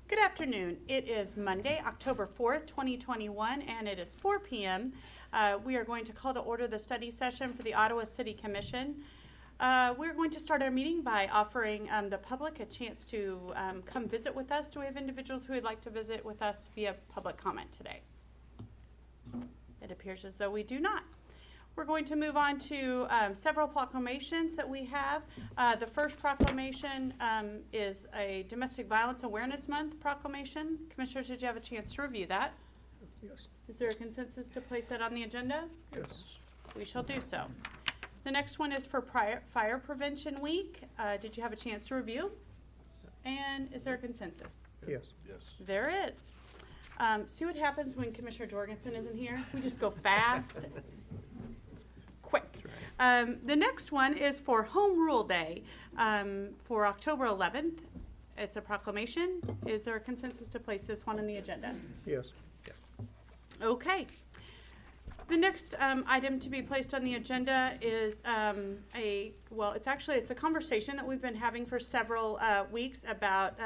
Good afternoon. It is Monday, October 4th, 2021, and it is 4 p.m. We are going to call to order the study session for the Ottawa City Commission. We're going to start our meeting by offering the public a chance to come visit with us. Do we have individuals who would like to visit with us via public comment today? It appears as though we do not. We're going to move on to several proclamations that we have. The first proclamation is a Domestic Violence Awareness Month proclamation. Commissioners, did you have a chance to review that? Yes. Is there a consensus to place that on the agenda? Yes. We shall do so. The next one is for Fire Prevention Week. Did you have a chance to review? And is there a consensus? Yes. Yes. There is. See what happens when Commissioner Jorgensen isn't here? We just go fast. It's quick. The next one is for Home Rule Day for October 11th. It's a proclamation. Is there a consensus to place this one on the agenda? Yes. Okay. The next item to be placed on the agenda is it's a conversation that we've been having for several weeks about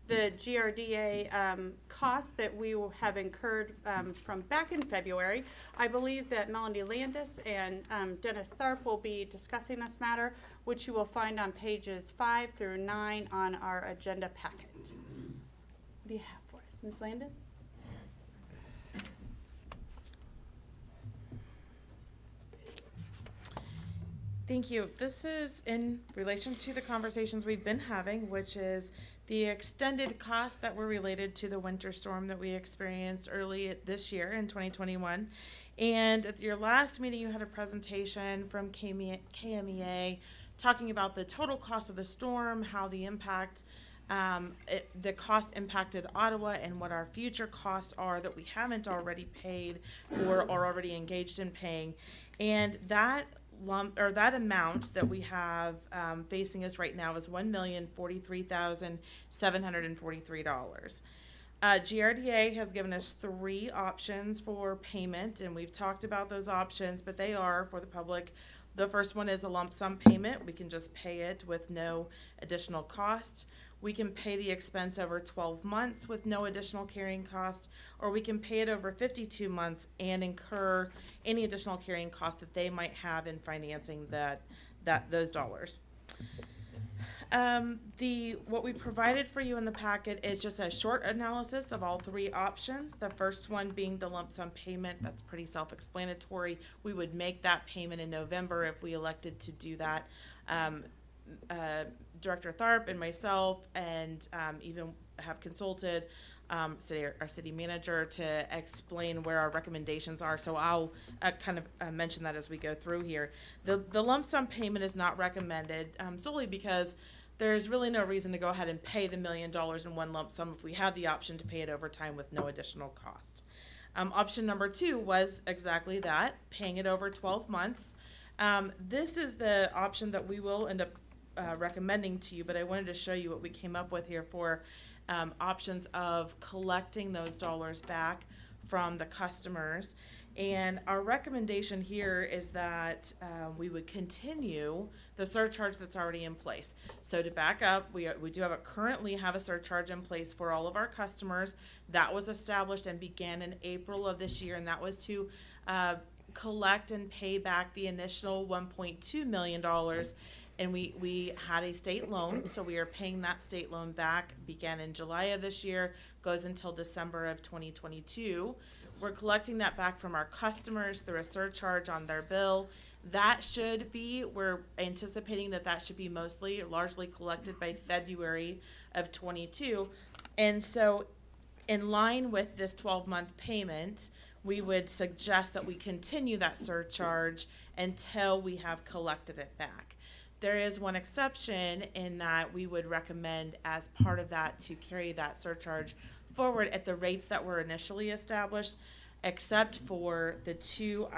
the GRDA costs that we have incurred from back in February. I believe that Melanie Landis and Dennis Tharp will be discussing this matter, which you will find on pages 5 through 9 on our agenda packet. What do you have for us, Ms. Landis? Thank you. This is in relation to the conversations we've been having, which is the extended costs that were related to the winter storm that we experienced early this year in 2021. And at your last meeting, you had a presentation from KMEA talking about the total cost of the storm, how the cost impacted Ottawa, and what our future costs are that we haven't already paid or are already engaged in paying. And that amount that we have facing us right now is $1,043,743. GRDA has given us 3 options for payment, and we've talked about those options, but they are for the public. The first one is a lump sum payment. We can just pay it with no additional cost. We can pay the expense over 12 months with no additional carrying costs, or we can pay it over 52 months and incur any additional carrying costs that they might have in financing those dollars. What we provided for you in the packet is just a short analysis of all 3 options. The first one being the lump sum payment. That's pretty self-explanatory. We would make that payment in November if we elected to do that. Director Tharp and myself, and even have consulted our city manager to explain where our recommendations are. So I'll mention that as we go through here. The lump sum payment is not recommended solely because there's really no reason to go ahead and pay the $1 million in one lump sum if we have the option to pay it over time with no additional cost. Option number 2 was exactly that, paying it over 12 months. This is the option that we will end up recommending to you, but I wanted to show you what we came up with here for options of collecting those dollars back from the customers. And our recommendation here is that we would continue the surcharge that's already in place. So to back up, we currently have a surcharge in place for all of our customers. That was established and began in April of this year, and that was to collect and pay back the initial $1.2 million. And we had a state loan, so we are paying that state loan back. Began in July of this year, goes until December of 2022. We're collecting that back from our customers through a surcharge on their bill. We're anticipating that should be largely collected by February of 22. And so in line with this 12-month payment, we would suggest that we continue that surcharge until we have collected it back. There is one exception in that we would recommend as part of that to carry that surcharge forward at the rates that were initially established, except for the two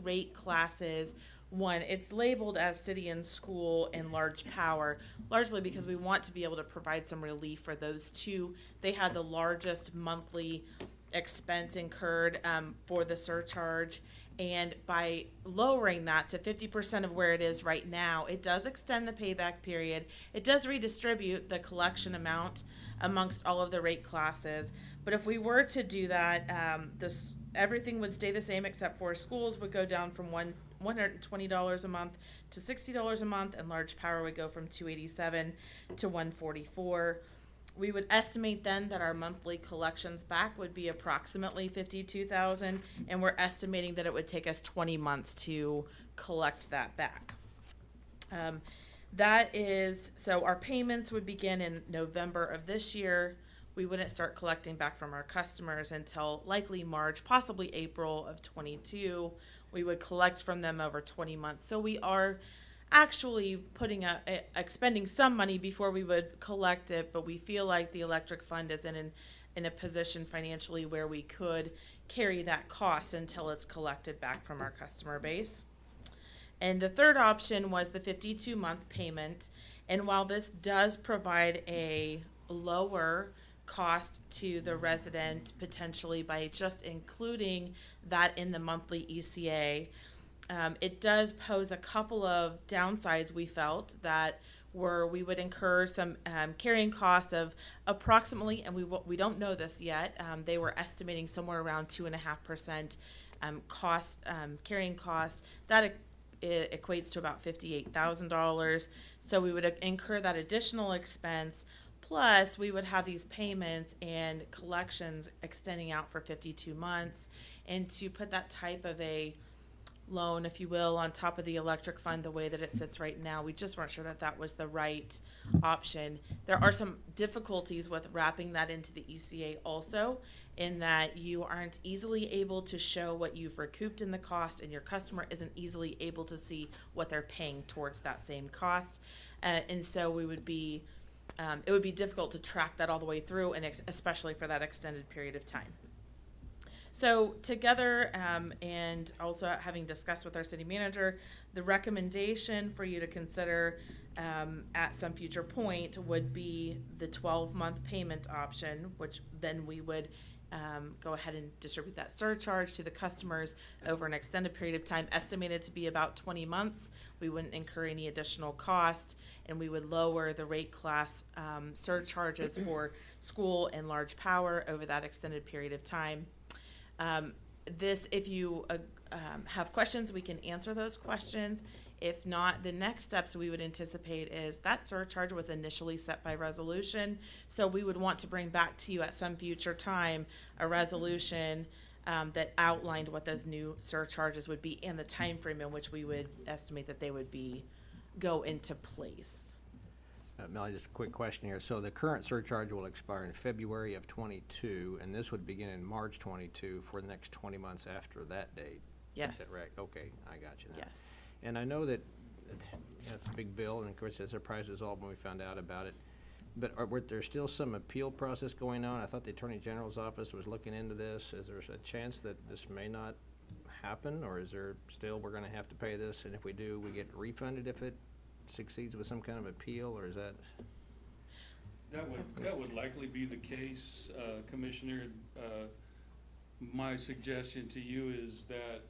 rate classes. One, it's labeled as city and school and large power, largely because we want to be able to provide some relief for those two. They had the largest monthly expense incurred for the surcharge, And by lowering that to 50% of where it is right now, it does extend the payback period. It does redistribute the collection amount amongst all of the rate classes. But if we were to do that, everything would stay the same except for schools would go down from $120 a month to $60 a month, and large power would go from $287 to $144. We would estimate then that our monthly collections back would be approximately $52,000, and we're estimating that it would take us 20 months to collect that back. So our payments would begin in November of this year. We wouldn't start collecting back from our customers until likely March, possibly April of 22. We would collect from them over 20 months. So we are actually expending some money before we would collect it, but we feel like the electric fund is in a position financially where we could carry that cost until it's collected back from our customer base. And the third option was the 52-month payment. And while this does provide a lower cost to the resident potentially by just including that in the monthly ECA, it does pose a couple of downsides. We felt that we would incur some carrying costs of approximately, and we don't know this yet, they were estimating somewhere around 2.5% carrying cost. That equates to about $58,000. So we would incur that additional expense. Plus, we would have these payments and collections extending out for 52 months. And to put that type of a loan, if you will, on top of the electric fund the way that it sits right now, we just weren't sure that that was the right option. There are some difficulties with wrapping that into the ECA also, in that you aren't easily able to show what you've recouped in the cost, and your customer isn't easily able to see what they're paying towards that same cost. And so it would be difficult to track that all the way through, and especially for that extended period of time. So together, and also having discussed with our city manager, the recommendation for you to consider at some future point would be the 12-month payment option, which then we would go ahead and distribute that surcharge to the customers over an extended period of time, estimated to be about 20 months. We wouldn't incur any additional cost, and we would lower the rate class surcharges for school and large power over that extended period of time. If you have questions, we can answer those questions. If not, the next steps we would anticipate is that surcharge was initially set by resolution. So we would want to bring back to you at some future time a resolution that outlined what those new surcharges would be and the time frame in which we would estimate that they would go into place. Melanie, just a quick question here. So the current surcharge will expire in February of 22, and this would begin in March 22 for the next 20 months after that date. Yes. Is that right? Okay, I got you now. Yes. And I know that it's a big bill, and of course it surprised us all when we found out about it. But were there still some appeal process going on? I thought the Attorney General's office was looking into this. Is there a chance that this may not happen, or is there still we're going to have to pay this, and if we do, we get refunded if it succeeds with some kind of appeal, or is that? That would likely be the case, Commissioner. My suggestion to you is that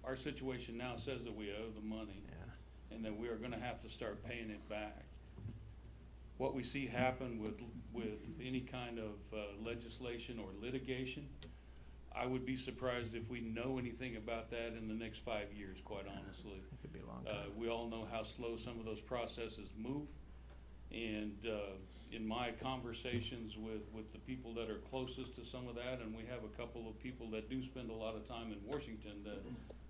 our situation now says that we owe the money, and that we are going to have to start paying it back. What we see happen with any kind of legislation or litigation, I would be surprised if we know anything about that in the next 5 years, quite honestly. It could be a long time. We all know how slow some of those processes move. And in my conversations with the people that are closest to some of that, and we have a couple of people that do spend a lot of time in Washington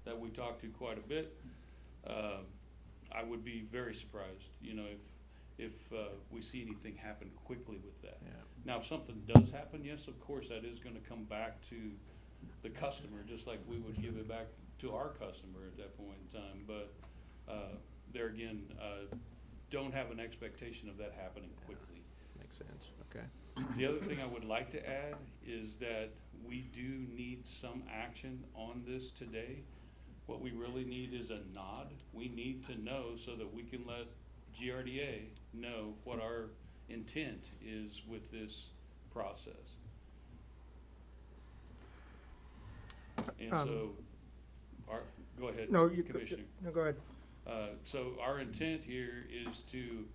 that we talk to quite a bit, I would be very surprised, if we see anything happen quickly with that. Yeah. Now, if something does happen, yes, of course, that is going to come back to the customer, just like we would give it back to our customer at that point in time. But there again, don't have an expectation of that happening quickly. Makes sense. Okay. The other thing I would like to add is that we do need some action on this today. What we really need is a nod. We need to know so that we can let GRDA know what our intent is with this process. And so Go ahead, No, you, Commissioner. no, go ahead. So our intent here is to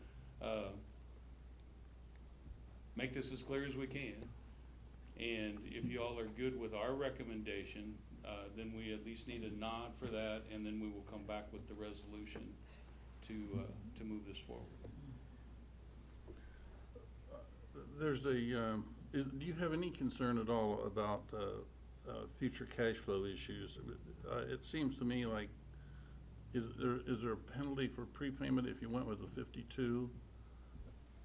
make this as clear as we can. And if you all are good with our recommendation, then we at least need a nod for that, and then we will come back with the resolution to move this forward. There's a, do you have any concern at all about future cash flow issues? It seems to me like, is there a penalty for prepayment if you went with the 52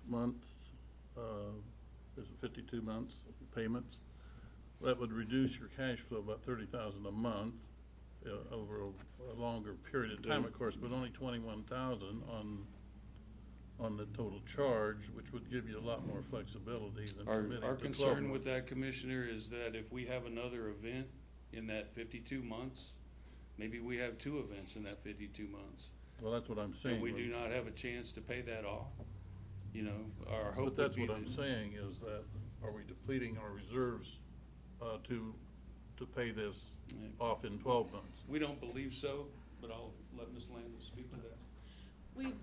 months? Is it 52 months payments? That would reduce your cash flow about 30,000 a month over a longer period of time, of course, but only 21,000 on the total charge, which would give you a lot more flexibility than committing to 12 Our concern months. with that, Commissioner, is that if we have another event in that 52 months, maybe we have 2 events in that 52 months, Well, that's what I'm saying. and we do not have a chance to pay that off. You know, our hope would But that's be what I'm that- saying, is that, are we depleting our reserves to pay this Yeah. off in 12 months? We don't believe so, but I'll let Ms. Landis speak to that.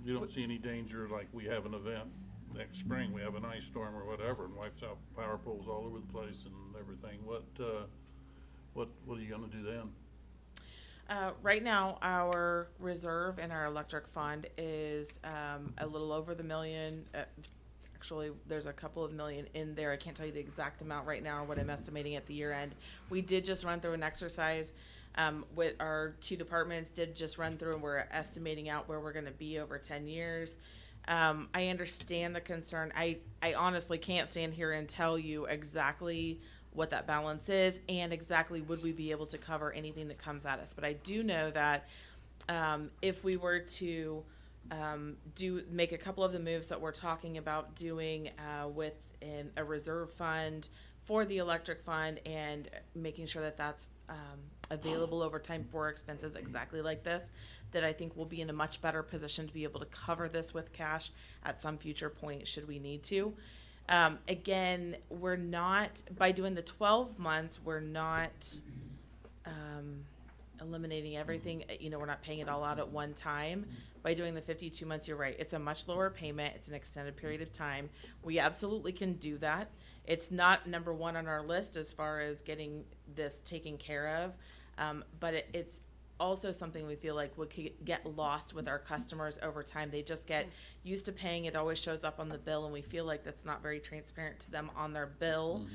You don't see any danger, like we have an event next spring, we have an ice storm or whatever, and wipes out power poles all over the place and everything. What are you gonna do then? Right now, our reserve in our electric fund is a little over the million. Actually, there's a couple of million in there. I can't tell you the exact amount right now or what I'm estimating at the year end. We did just run through an exercise with our 2 departments, did just run through, and we're estimating out where we're gonna be over 10 years. I understand the concern. I honestly can't stand here and tell you exactly what that balance is and exactly would we be able to cover anything that comes at us. But I do know that if we were to make a couple of the moves that we're talking about doing within a reserve fund for the electric fund and making sure that that's available over time for expenses exactly like this, that I think we'll be in a much better position to be able to cover this with cash at some future point should we need to. Again, we're not, by doing the 12 months, we're not eliminating everything. You know, we're not paying it all out at one time. By doing the 52 months, you're right. It's a much lower payment. It's an extended period of time. We absolutely can do that. It's not number one on our list as far as getting this taken care of, but it's also something we feel like would get lost with our customers over time. They just get used to paying. It always shows up on the bill, and we feel like that's not very transparent to them on their bill.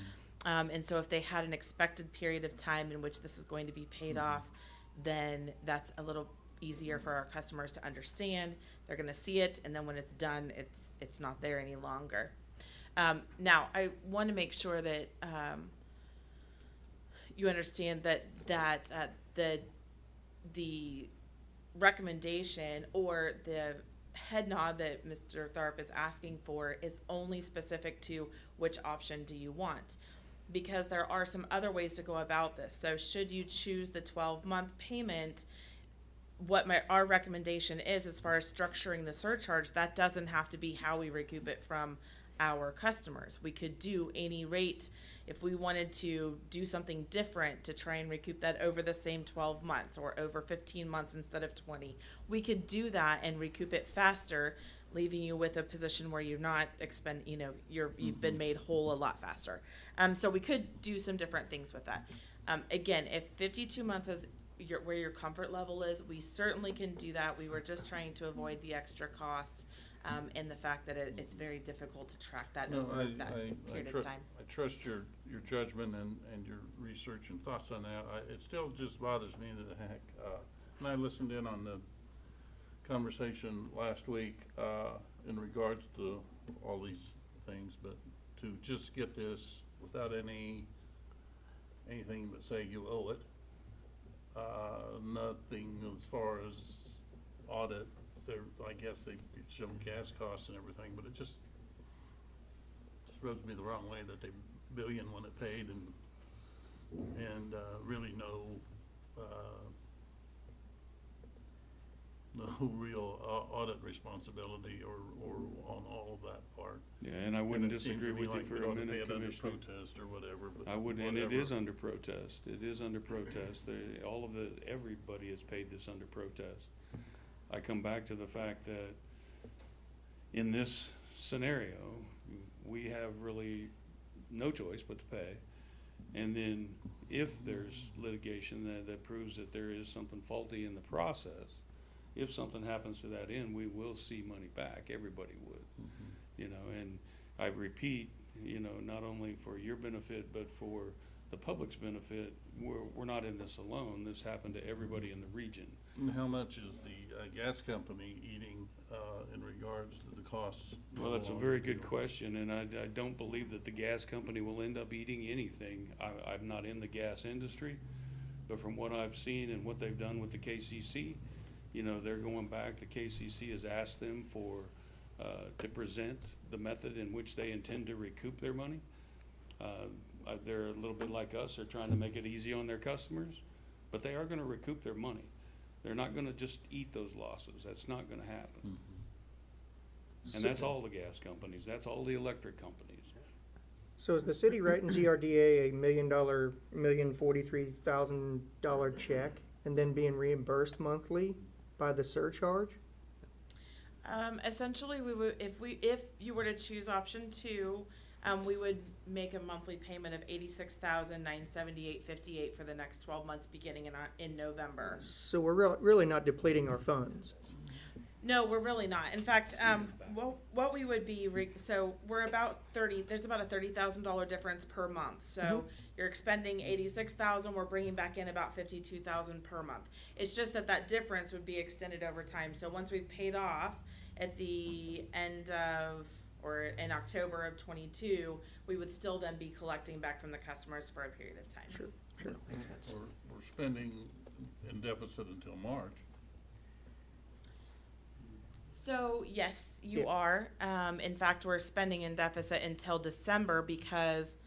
And so if they had an expected period of time in which this is going to be paid off, then that's a little easier for our customers to understand. They're going to see it, and then when it's done, it's not there any longer. Now, I want to make sure that you understand that the recommendation or the head nod that Mr. Tharp is asking for is only specific to which option do you want, because there are some other ways to go about this. So should you choose the 12-month payment, what our recommendation is as far as structuring the surcharge, that doesn't have to be how we recoup it from our customers. We could do any rate if we wanted to do something different to try and recoup that over the same 12 months or over 15 months instead of 20. We could do that and recoup it faster, leaving you with a position where you're not you've been made whole a lot faster. So we could do some different things with that. Again, if 52 months is where your comfort level is, we certainly can do that. We were just trying to avoid the extra cost and the fact that it's very difficult to track that over that period of time. I trust your judgment and your research and thoughts on that. It still just bothers me to the heck. And I listened in on the conversation last week in regards to all these things, but to just get this without anything but say you owe it, nothing as far as audit. I guess they show gas costs and everything, but it just rubs me the wrong way that they billion when it paid and really no real audit responsibility or on all of that part. Yeah, and I And wouldn't it seems disagree to me with you like for we a ought to pay minute, it under Commissioner. protest or whatever, but I would, and it whatever. is under protest. It is under protest. Everybody has paid this under protest. I come back to the fact that in this scenario, we have really no choice but to pay. And then if there's litigation that proves that there is something faulty in the process, if something happens to that end, we will see money back. Everybody would. You know, and I repeat, you know, not only for your benefit, but for the public's benefit, we're not in this alone. This happened to everybody in the region. And how much is the gas company eating in regards to the costs? Well, that's a very good question, and I don't believe that the gas company will end up eating anything. I'm not in the gas industry, but from what I've seen and what they've done with the KCC, you know, they're going back. The KCC has asked them to present the method in which they intend to recoup their money. They're a little bit like us. They're trying to make it easy on their customers, but they are going to recoup their money. They're not going to just eat those losses. That's not going to happen. And that's all the gas companies. That's all the electric companies. So is the city writing GRDA $1,043,000 check and then being reimbursed monthly by the surcharge? Essentially, we would, if you were to choose option 2, we would make a monthly payment of $86,978.58 for the next 12 months, beginning in November. So we're really not depleting our funds. No, we're really not. In fact, what we would be, so we're about there's about a $30,000 difference per month. So you're expending $86,000, we're bringing back in about $52,000 per month. It's just that difference would be extended over time. So once we've paid off at the end of, or in October of 22, we would still then be collecting back from the customers for a period of time. Sure. We're spending in deficit until March. So yes, you Yeah. are. In fact, we're spending in deficit until December because,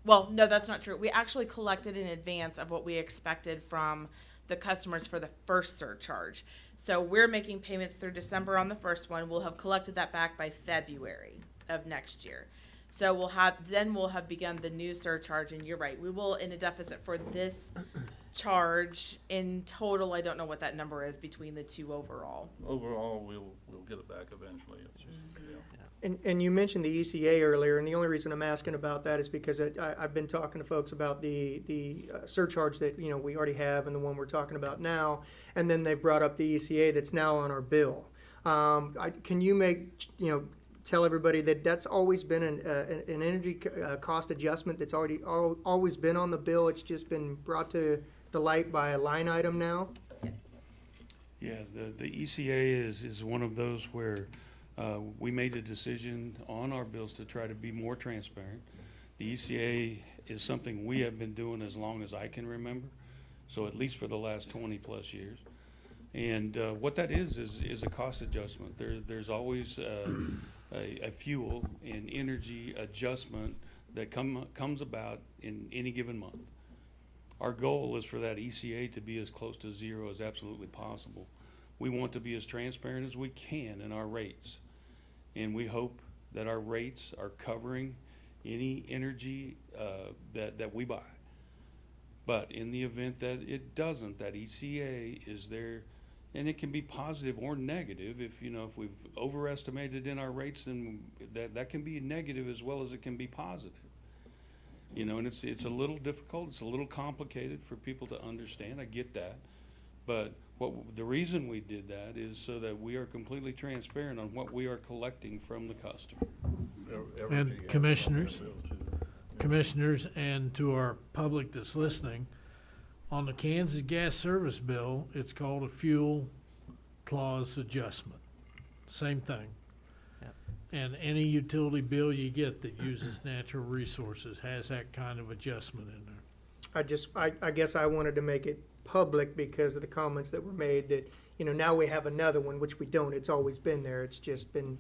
well, no, that's not true. We actually collected in advance of what we expected from the customers for the first surcharge. So we're making payments through December on the first one. We'll have collected that back by February of next year. So we'll have begun the new surcharge, and you're right, we will in a deficit for this charge in total. I don't know what that number is between the two overall. Overall, we'll get it back eventually. It's just, And you mentioned the ECA earlier, and the only reason I'm asking about that is because I've been talking to folks about the surcharge that, you know, we already have and the one we're talking about now, and then they've brought up the ECA that's now on our bill. Can you tell everybody that that's always been an energy cost adjustment that's always been on the bill? It's just been brought to the light by a line item now? Yeah, the ECA is one of those where we made a decision on our bills to try to be more transparent. The ECA is something we have been doing as long as I can remember, so at least for the last 20 plus years. And what that is a cost adjustment. There's always a fuel and energy adjustment that comes about in any given month. Our goal is for that ECA to be as close to zero as absolutely possible. We want to be as transparent as we can in our rates. And we hope that our rates are covering any energy that we buy. But in the event that it doesn't, that ECA is there, and it can be positive or negative. If we've overestimated in our rates, then that can be negative as well as it can be positive. And it's a little difficult, it's a little complicated for people to understand. I get that. But the reason we did that is so that we are completely transparent on what we are collecting from the customer. Evergy has commissioners? it on their bill, too. Commissioners, and to our public that's listening, on the Kansas gas service bill, it's called a fuel clause adjustment. Same thing. Yep. And any utility bill you get that uses natural resources has that kind of adjustment in there. I guess I wanted to make it public because of the comments that were made that, now we have another one, which we don't. It's always been there. It's just been,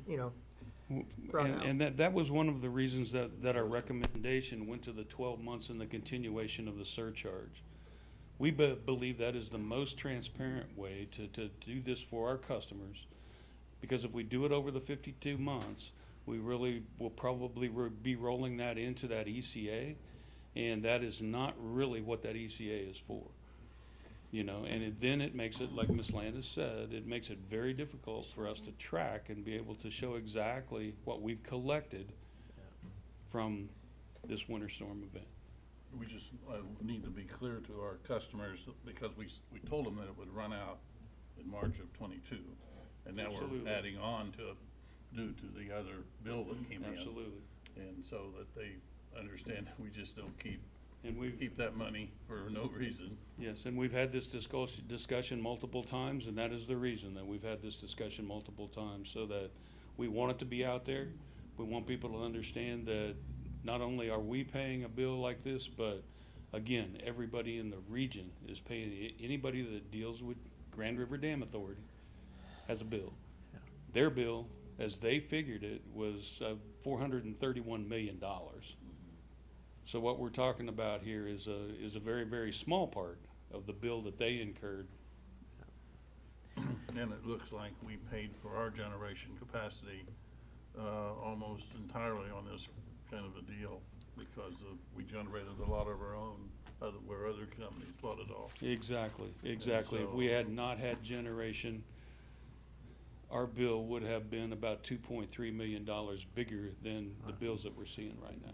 brought out. And that was one of the reasons that our recommendation went to the 12 months and the continuation of the surcharge. We believe that is the most transparent way to do this for our customers. Because if we do it over the 52 months, we really will probably be rolling that into that ECA, and that is not really what that ECA is for. You know, and then it makes it, like Ms. Landis said, it makes it very difficult for us to track and be able to show exactly what we've collected from this winter storm event. We just need to be clear to our customers, because we told them that it would run out in March of '22. And now Absolutely. we're adding on to it due to the other bill that came in. Absolutely. And so that they understand that we just don't And we've, keep that money for no reason. yes, and we've had this discussion multiple times, and that is the reason that we've had this discussion multiple times, so that we want it to be out there. We want people to understand that not only are we paying a bill like this, but again, everybody in the region is paying. Anybody that deals with Grand River Dam Authority has a bill. Yeah. Their bill, as they figured it, was $431 million. So what we're talking about here is a very, very small part of the bill that they incurred. And it looks like we paid for our generation capacity almost entirely on this kind of a deal, because we generated a lot of our own, where other companies bought it off. Exactly. If we had not had generation, our bill would have been about $2.3 million bigger than the bills that we're seeing right now.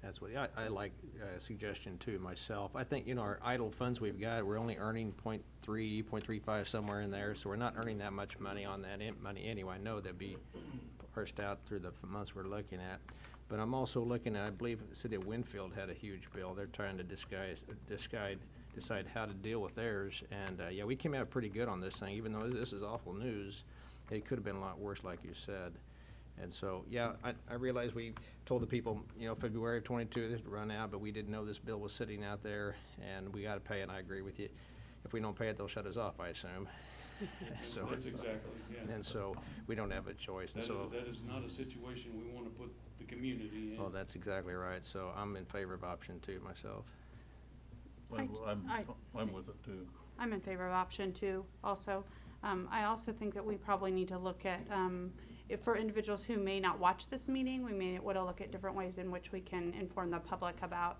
That's what, I like a suggestion too myself. I think, you know, our idle funds we've got, we're only earning 0.3, 0.35, somewhere in there, so we're not earning that much money on that money anyway. I know that'd be parsed out through the months we're looking at. But I'm also looking at, I believe the city of Winfield had a huge bill. They're trying to decide how to deal with theirs. And, yeah, we came out pretty good on this thing, even though this is awful news. It could have been a lot worse, like you said. And so, yeah, I realize we told the people, you know, February of '22, this would run out, but we didn't know this bill was sitting out there, and we gotta pay it, and I agree with you. If we don't pay it, they'll shut us off, I assume. So, That's exactly, yeah. and so, we don't have a choice, and so. That is not a situation we want to put the community in. Well, that's exactly right, so I'm in favor of option 2 myself. I'm with it too. I'm in favor of option 2 also. I also think that we probably need to look at, if for individuals who may not watch this meeting, we may want to look at different ways in which we can inform the public about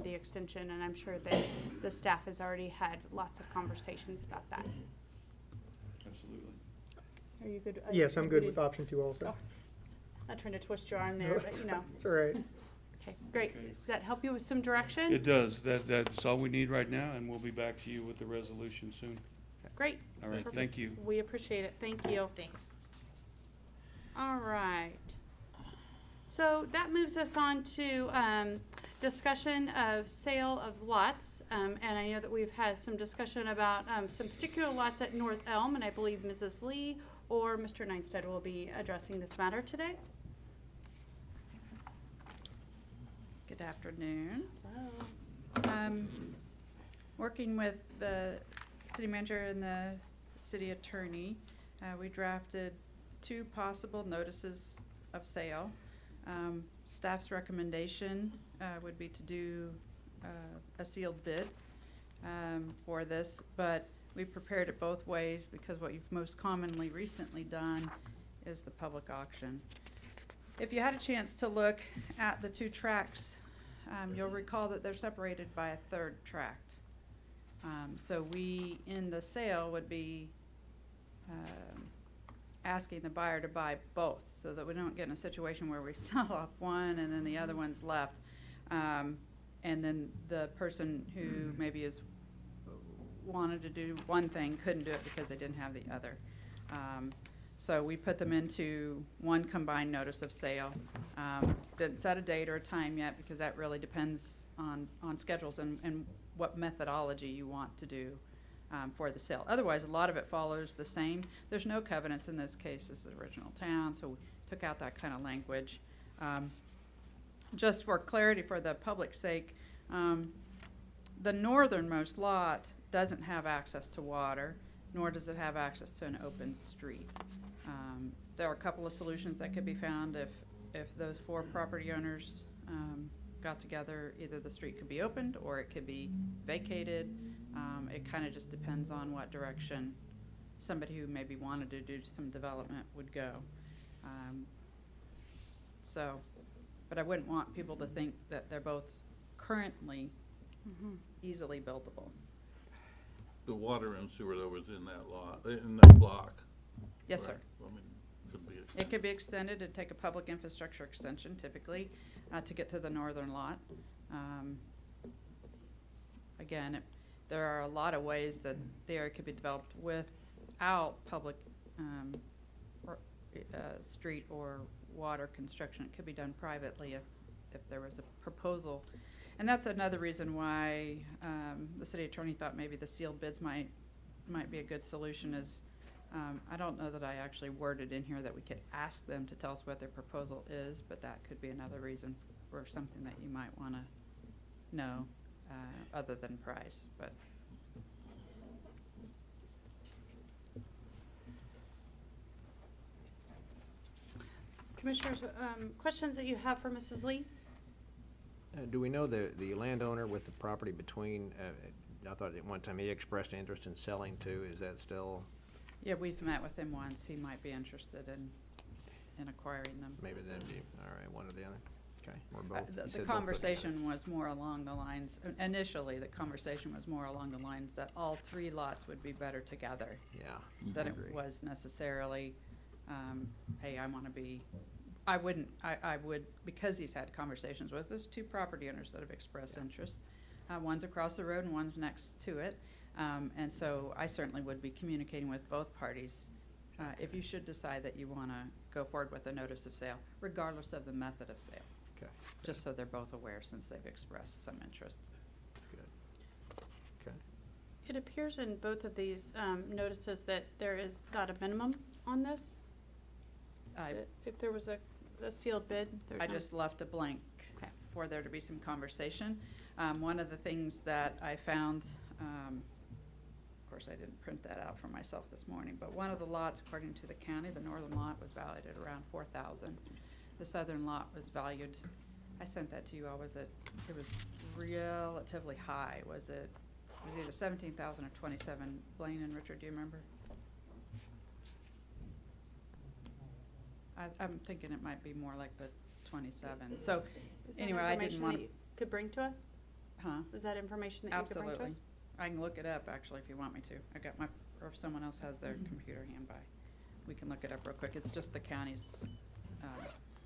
the extension, and I'm sure that the staff has already had lots of conversations about that. Absolutely. Are you good? Yes, I'm good with option 2 also. Oh, not trying to twist your arm there, but you know. It's all right. Okay, great. Okay. Does that help you with some direction? It does. That's all we need right now, and we'll be back to you with the resolution soon. Great. All right, Perfect. thank you. We appreciate it. Thank you. Thanks. All right. So that moves us on to discussion of sale of lots. And I know that we've had some discussion about some particular lots at North Elm, and I believe Mrs. Lee or Mr. Neinstead will be addressing this matter today. Good afternoon. Working with the city manager and the city attorney, we drafted 2 possible notices of sale. Staff's recommendation would be to do a sealed bid for this, but we prepared it both ways because what you've most commonly recently done is the public auction. If you had a chance to look at the 2 tracts, you'll recall that they're separated by a 3rd tract. So we, in the sale, would be asking the buyer to buy both so that we don't get in a situation where we sell off one and then the other one's left. And then the person who maybe wanted to do one thing couldn't do it because they didn't have the other. So we put them into one combined notice of sale. Didn't set a date or a time yet because that really depends on schedules and what methodology you want to do for the sale. Otherwise, a lot of it follows the same. There's no covenants in this case. This is the original town, so we took out that kind of language. Just for clarity, for the public's sake, the northernmost lot doesn't have access to water, nor does it have access to an open street. There are a couple of solutions that could be found if those 4 property owners got together, either the street could be opened or it could be vacated. It kind of just depends on what direction somebody who maybe wanted to do some development would go. So, but I wouldn't want people to think that they're both currently easily buildable. The water and sewer though was in that lot, in that block. Yes, sir. correct? I mean, could be It extended. could be extended, it'd take a public infrastructure extension typically, to get to the northern lot. Again, there are a lot of ways that the area could be developed without public, street or water construction. It could be done privately if there was a proposal. And that's another reason why, the city attorney thought maybe the sealed bids might be a good solution is, I don't know that I actually worded in here that we could ask them to tell us what their proposal is, but that could be another reason for something that you might wanna know, other than price, but. Commissioners, questions that you have for Mrs. Lee? Do we know the landowner with the property between, I thought at one time he expressed interest in selling too, is that still, Yeah, we've met with him once. He might be interested in acquiring them. maybe that'd be, all right, one or the other? Okay, or both? You The said both, but- conversation was more along the lines, initially, the conversation was more along the lines that all three lots would be better together Yeah. than I it agree. was necessarily, hey, I would, because he's had conversations with, there's two property owners that have expressed Yeah. interest. One's across the road and one's next to it. And so I certainly would be communicating with both parties, if you should decide that you wanna go forward with a notice of sale, regardless of the method of sale. Okay, Just so they're both aware since they've expressed some interest. that's good. Okay. It appears in both of these notices that there is not a minimum on this. If there was a sealed bid, there's I no- just left a blank Okay. for there to be some conversation. One of the things that I found, of course, I didn't print that out for myself this morning, but one of the lots, according to the county, the northern lot was valued at around 4,000. The southern lot was valued, I sent that to you all, it was relatively high, it was either 17,000 or 27. Blaine and Richard, do you remember? I'm thinking it might be more like the 27, so, Is that anyway, I didn't information want- that you could bring to us? huh? Is that information that you could bring to us? Absolutely. I can look it up, actually, if you want me to. I got my, or if someone else has their computer hand-by. We can look it up real quick. It's just the county's,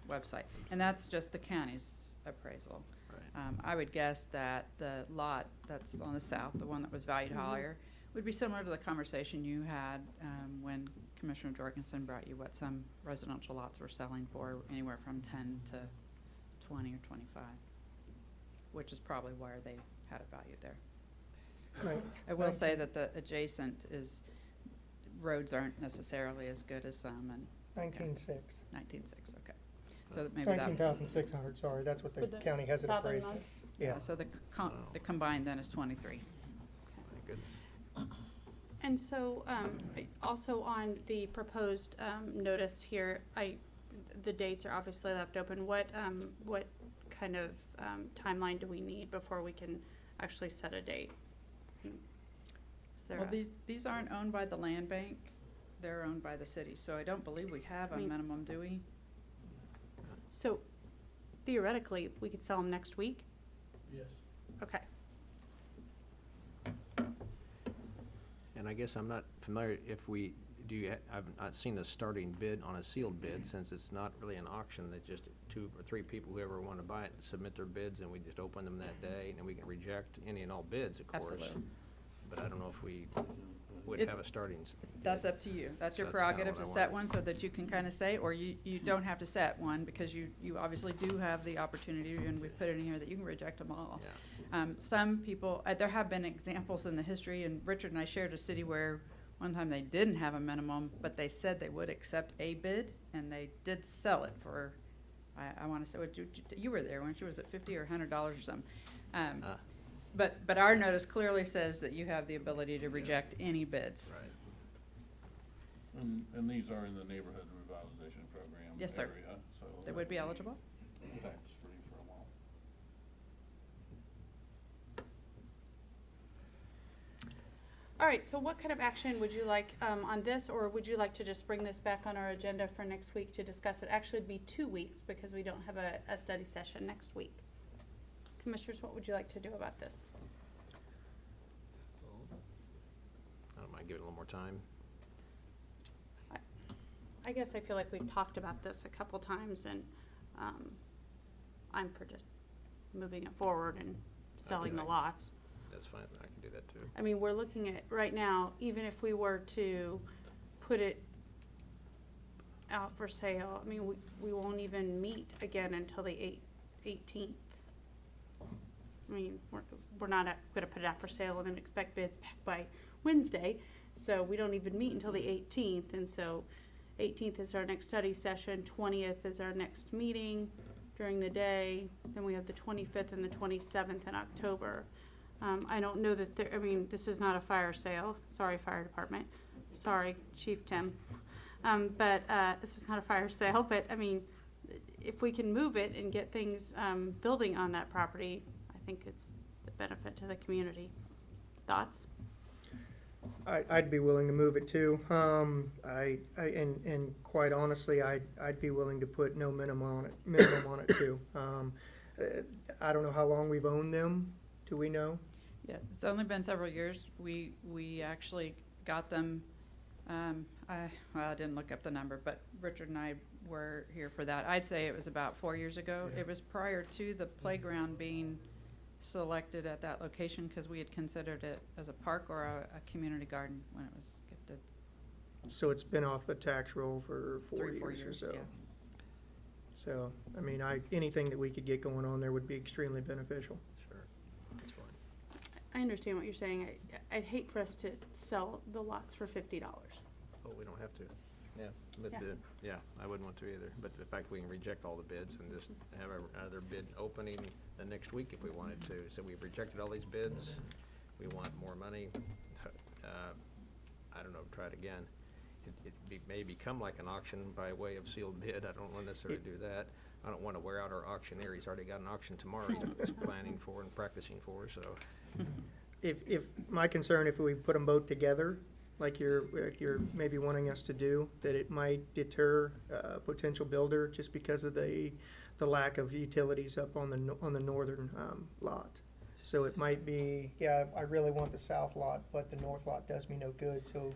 website. And that's just the county's appraisal. Right. I would guess that the lot that's on the south, the one that was valued higher, would be similar to the conversation you had, when Commissioner Jorgensen brought you what some residential lots were selling for, anywhere from 10 to 20 or 25, which is probably where they had it valued there. Right. I will say that the adjacent roads aren't necessarily as good as some, and 19,600. 19.6, okay. So that maybe that. 19,600, sorry, that's what For the the county has it southern appraised one? at. Yeah. So the combined then is 23. My goodness. And so, also on the proposed notice here, the dates are obviously left open. What kind of timeline do we need before we can actually set a date? Is there Well, a- these aren't owned by the land bank, they're owned by the city, so I don't believe we have I a mean- minimum, do we? So theoretically, we could sell them next week? Yes. Okay. And I guess I'm not familiar if we, I've not seen the starting bid on a sealed bid, since it's not really an auction, that just 2 or 3 people, whoever want to buy it, submit their bids, and we just open them that day, and then we can reject any and all bids, of course. Absolutely. But I don't know if we would It- have a starting bid. That's up to you. That's your So that's kinda prerogative what to I set wanted. one so that you can kind of say, or you don't have to set one because you obviously do have the opportunity, and we've put it in here that you can reject them all. Yeah. Some people, there have been examples in the history, and Richard and I shared a city where one time they didn't have a minimum, but they said they would accept a bid, and they did sell it for, I want to say, you were there, weren't you? Was it $50 or $100 or something? But our notice clearly says that you have the ability to reject any bids. Right. And these are in the neighborhood revitalization program Yes, sir. area, so. They would be eligible? Tax-free for a while. All right, so what kind of action would you like on this, or would you like to just bring this back on our agenda for next week to discuss it? Actually, it'd be 2 weeks because we don't have a study session next week. Commissioners, what would you like to do about this? I don't mind giving it a little more time. I guess I feel like we've talked about this a couple times, and I'm for just moving it forward and selling the lots. That's fine, I can do that too. I mean, we're looking at, right now, even if we were to put it out for sale, I mean, we won't even meet again until the 18th. I mean, we're not gonna put it out for sale and then expect bids back by Wednesday, so we don't even meet until the 18th, and so 18th is our next study session, 20th is our next meeting during the day, then we have the 25th and the 27th in October. I don't know that there, I mean, this is not a fire sale, sorry, fire department, sorry, Chief Tim. But this is not a fire sale, but I mean, if we can move it and get things building on that property, I think it's the benefit to the community. Thoughts? I'd be willing to move it too. And quite honestly, I'd be willing to put no minimum on it too. I don't know how long we've owned them. Do we know? Yeah, it's only been several years. We actually got them, I didn't look up the number, but Richard and I were here for that. I'd say it was about 4 years ago. Yeah. It was prior to the playground being selected at that location, because we had considered it as a park or a community garden when it was gifted. So it's been off the tax roll for 4 3-4 years or years, so. yeah. So, I mean, anything that we could get going on there would be extremely beneficial. Sure, that's fine. I understand what you're saying. I'd hate for us to sell the lots for $50. Oh, we don't have to. Yeah, but Yeah. I wouldn't want to either. But the fact we can reject all the bids and just have another bid opening the next week if we wanted to. So we've rejected all these bids. We want more money. I don't know, try it again. It may become like an auction by way of sealed bid. I don't want to necessarily do that. I don't want to wear out our auctioneer. He's already got an auction tomorrow he's planning for and practicing for, so. If my concern, if we put them both together, like you're maybe wanting us to do, that it might deter a potential builder just because of the lack of utilities up on the northern lot. So it might be, yeah, I really want the south lot, but the north lot does me no good, so.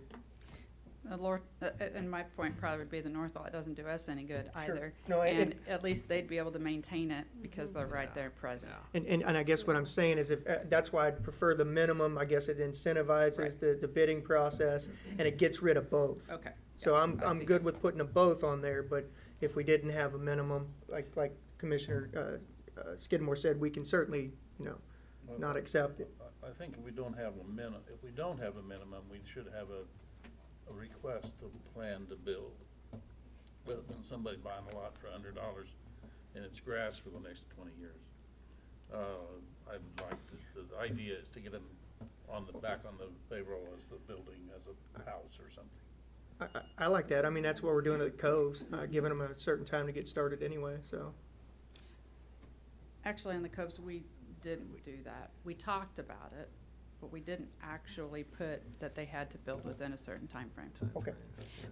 And my point probably would be the north lot doesn't do us any good Sure. either. No, And at least they'd be able to maintain it because they're right Yeah. there present. Yeah. And I guess what I'm saying is if, that's why I'd prefer the minimum. I guess it incentivizes the bidding process and it gets rid of both. Okay. So yeah, I'm I see. good with putting them both on there, but if we didn't have a minimum, like Commissioner Skidmore said, we can certainly, not accept it. I think if we don't have a minimum, we should have a request to plan to build. Rather than somebody buying a lot for $100 and it's grass for the next 20 years. I'd like the idea is to get them back on the payroll as the building, as a house or something. I like that. I mean, that's what we're doing at the Coves, giving them a certain time to get started anyway, so. Actually, in the Coves, we didn't do that. We talked about it, but we didn't actually put that they had to build within a certain time frame. Okay.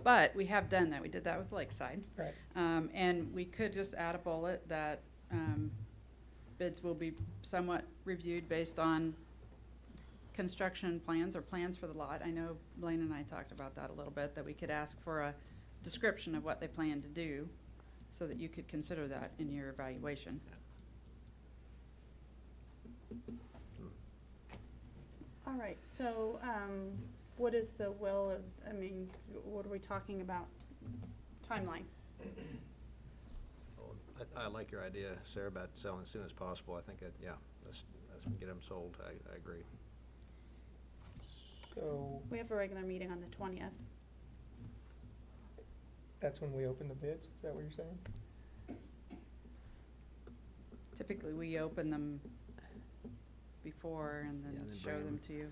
But we have done that. We did that with Lakeside. Right. And we could just add a bullet that bids will be somewhat reviewed based on construction plans or plans for the lot. I know Blaine and I talked about that a little bit, that we could ask for a description of what they plan to do so that you could consider that in your evaluation. All right, so what is the will of, I mean, what are we talking about? Timeline? Well, I like your idea, Sarah, about selling as soon as possible. I think let's get them sold. I agree. So We have a regular meeting on the 20th. that's when we open the bids, is that what you're saying? Typically, we open them before and Yeah, then then show bring them 'em. to you.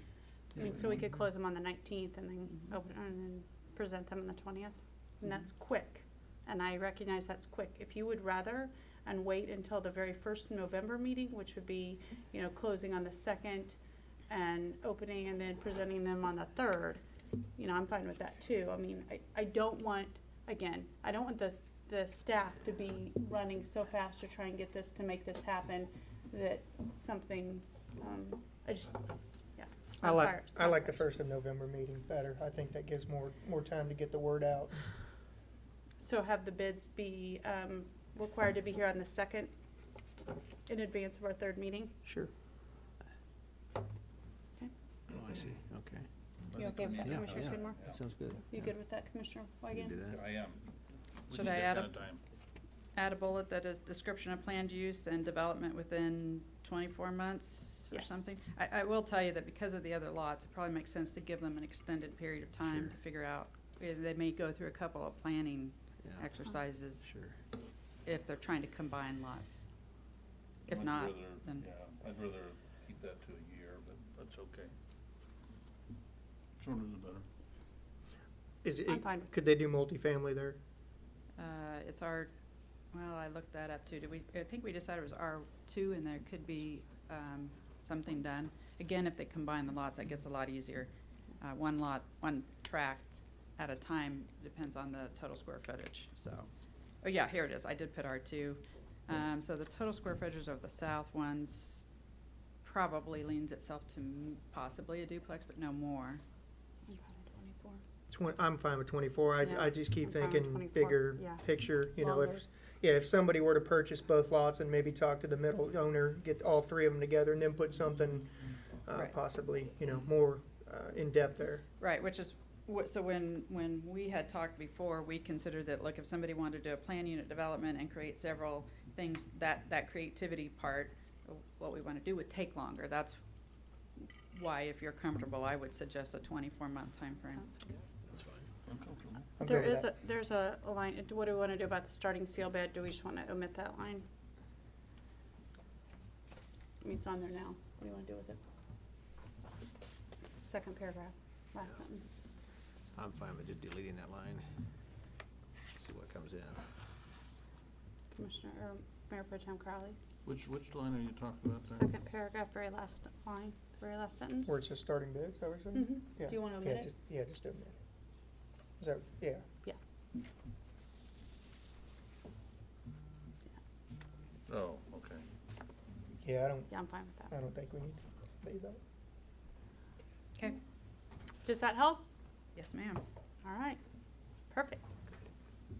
I mean, so we could close them on the 19th and then open, and then present them on the 20th. And that's quick, and I recognize that's quick. If you would rather and wait until the very first November meeting, which would be, closing on the 2nd, and opening and then presenting them on the 3rd, you know, I'm fine with that too. I mean, I don't want, again, I don't want the staff to be running so fast to try and get this, to make this happen, that something, I just, yeah. it's I on like, fire. It's I on like the fire. 1st of November meeting better. I think that gives more time to get the word out. So have the bids be required to be here on the 2nd in advance of our 3rd meeting? Sure. Oh, I see, okay. You okay with that, Yeah, Commissioner yeah, Skidmore? that sounds good. You good with that, Commissioner We can do Weigand? that. I am. We Should need I that add kind a- of time. Add a bullet that is description of planned use and development within 24 months or Yes. something? I will tell you that because of the other lots, it probably makes sense to give them an extended period of time Sure. to figure out. They may go through a couple of planning Yeah, exercises sure. if they're trying to combine lots. If I'd not, rather- then, Yeah, I'd rather keep that to a year, but that's okay. Sooner the better. Is it, I'm fine with could they do multifamily there? it's well, I looked that up too. I think we decided it was R2 and there could be, something done. Again, if they combine the lots, that gets a lot easier. One lot, one tract at a time, depends on the total square footage, so. Oh yeah, here it is. I did put R2. So the total square footage of the south ones probably leans itself to possibly a duplex, but no more. I'm fine with 24. I'm fine with 24. Yeah, I just keep I'm fine with thinking 24, bigger yeah. picture, you know, Longer. if somebody were to purchase both lots and maybe talk to the middle owner, get all 3 of them together and then put something, Right. possibly, you know, more, in depth there. Right, which is, so when we had talked before, we considered that, look, if somebody wanted to do a plan unit development and create several things, that creativity part, what we want to do would take longer. That's why, if you're comfortable, I would suggest a 24-month timeframe. That's fine. I'm comfortable. I'm There good with is there's a line, what do we want to do about the starting seal bed? Do we just want to omit that line? I mean, it's on there now. What do you want to do with it? Second paragraph, last sentence. I'm fine with just deleting that line. See what comes in. Commissioner, or Mayor Pro Tem Crowley. Which line are you talking about there? Second paragraph, very last line, very last sentence. Where it says starting bid, is that what you're saying? Mhm. Yeah. Do you want to Yeah, omit it? just omit it. Is that, yeah. Oh, okay. Yeah, Yeah, I'm fine with that. I don't think we need to leave that. Okay. Does that help? Yes, ma'am. All right, perfect.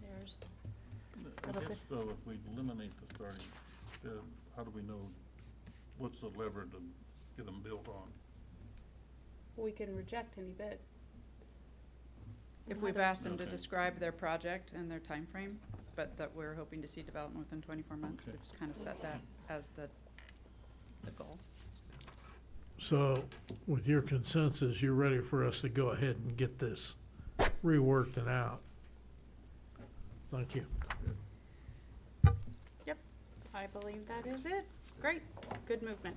There's, I Little guess bit. though, if we eliminate the starting, how do we know, what's the lever to get them built on? we can reject any bid. If we've asked them to Okay. describe their project and their time frame, but that we're hoping to see development within 24 months, Okay. we've just kind of set that as the goal. So with your consensus, you're ready for us to go ahead and get this reworked and out. Thank you. I believe that is it. Great, good movement.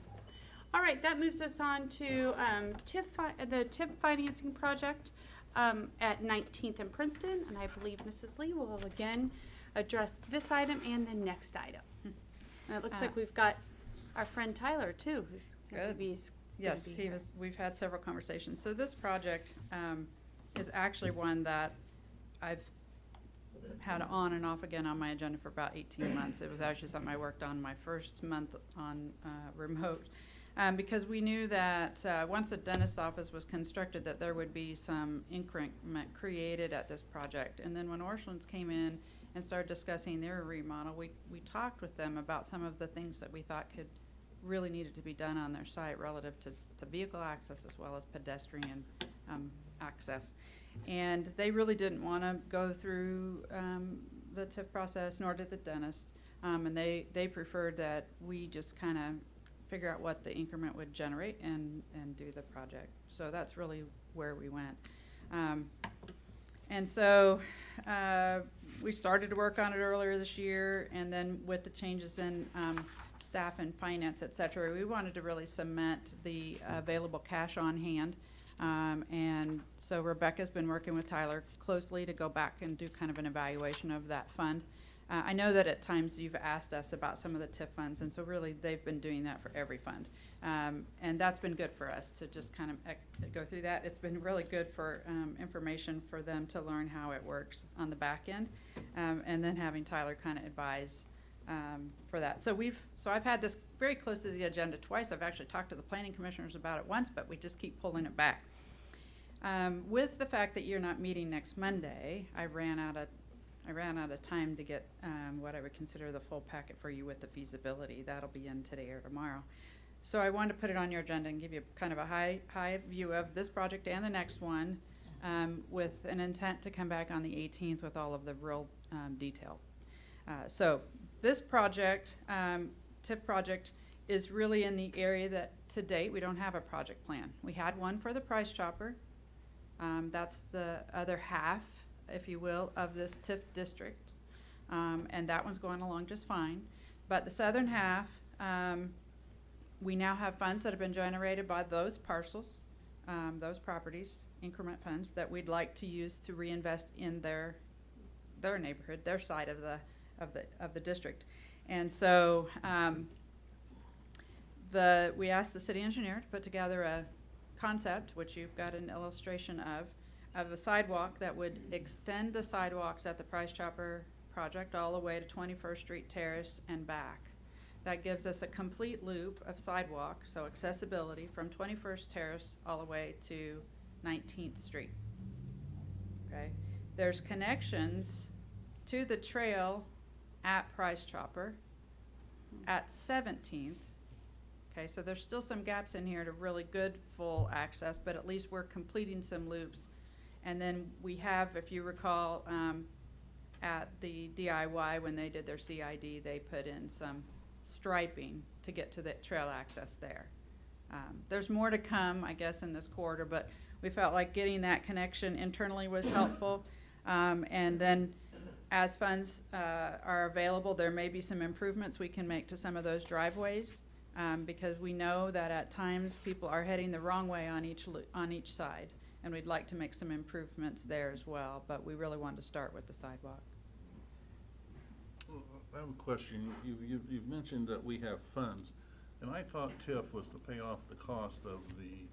All right, that moves us on to the TIF financing project at 19th and Princeton, and I believe Mrs. Lee will again address this item and the next item. And it looks like we've got our friend Tyler too, who's going to Good. be Yes, be here. we've had several conversations. So this project is actually one that I've had on and off again on my agenda for about 18 months. It was actually something I worked on my first month on remote. Because we knew that once the dentist office was constructed, that there would be some increment created at this project. And then when Orchlands came in and started discussing their remodel, we talked with them about some of the things that we thought could really needed to be done on their site relative to vehicle access as well as pedestrian access. And they really didn't want to go through the TIF process, nor did the dentist. And they preferred that we just kind of figure out what the increment would generate and do the project. So that's really where we went. And so we started to work on it earlier this year, and then with the changes in staff and finance, et cetera, we wanted to really cement the available cash on hand. And so Rebecca's been working with Tyler closely to go back and do kind of an evaluation of that fund. I know that at times you've asked us about some of the TIF funds, and so really they've been doing that for every fund. And that's been good for us to just kind of go through that. It's been really good for information for them to learn how it works on the back end, and then having Tyler kind of advise for that. So I've had this very close to the agenda twice. I've actually talked to the planning commissioners about it once, but we just keep pulling it back. With the fact that you're not meeting next Monday, I ran out of time to get what I would consider the full packet for you with the feasibility. That'll be in today or tomorrow. So I wanted to put it on your agenda and give you kind of a high view of this project and the next one, with an intent to come back on the 18th with all of the real detail. So this project, TIF project, is really in the area that to date we don't have a project plan. We had one for the Price Chopper. That's the other half, if you will, of this TIF district. And that one's going along just fine. But the southern half, we now have funds that have been generated by those parcels, those properties, increment funds that we'd like to use to reinvest in their neighborhood, their side of the district. And so we asked the city engineer to put together a concept, which you've got an illustration of a sidewalk that would extend the sidewalks at the Price Chopper project all the way to 21st Street Terrace and back. That gives us a complete loop of sidewalk, so accessibility from 21st Terrace all the way to 19th Street. Okay, there's connections to the trail at Price Chopper at 17th. Okay, so there's still some gaps in here to really good full access, but at least we're completing some loops. And then we have, if you recall, at the DIY, when they did their CID, they put in some striping to get to the trail access there. There's more to come, I guess, in this quarter, but we felt like getting that connection internally was helpful. And then as funds are available, there may be some improvements we can make to some of those driveways, because we know that at times people are heading the wrong way on each side. And we'd like to make some improvements there as well, but we really wanted to start with the sidewalk. I have a question. You've mentioned that we have funds, and I thought TIF was to pay off the cost of the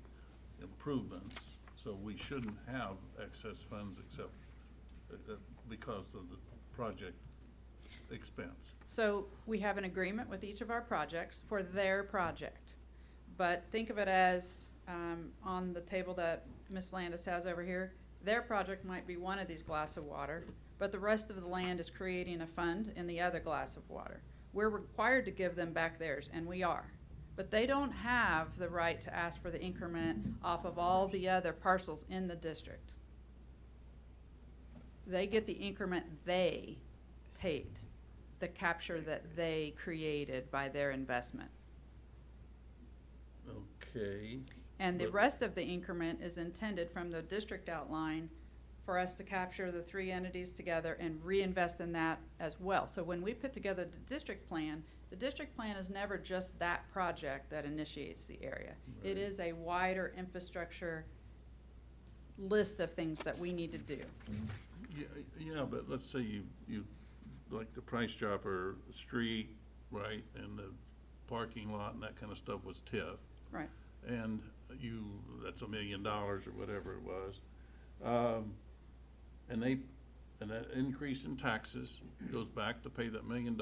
improvements, so we shouldn't have excess funds except because of the project expense. So we have an agreement with each of our projects for their project. But think of it as on the table that Ms. Landis has over here, their project might be one of these glass of water, but the rest of the land is creating a fund in the other glass of water. We're required to give them back theirs, and we are. But they don't have the right to ask for the increment off of all the other parcels in the district. They get the increment they paid, the capture that they created by their investment. Okay. And the But- rest of the increment is intended from the district outline for us to capture the three entities together and reinvest in that as well. So when we put together the district plan is never just that project that initiates the area. It Right. is a wider infrastructure list of things that we need to do. Yeah, but let's say you like the Price Chopper street, right, and the parking lot and that kind of stuff was TIF. Right. And that's $1 million or whatever it was. And that increase in taxes goes back to pay that $1 million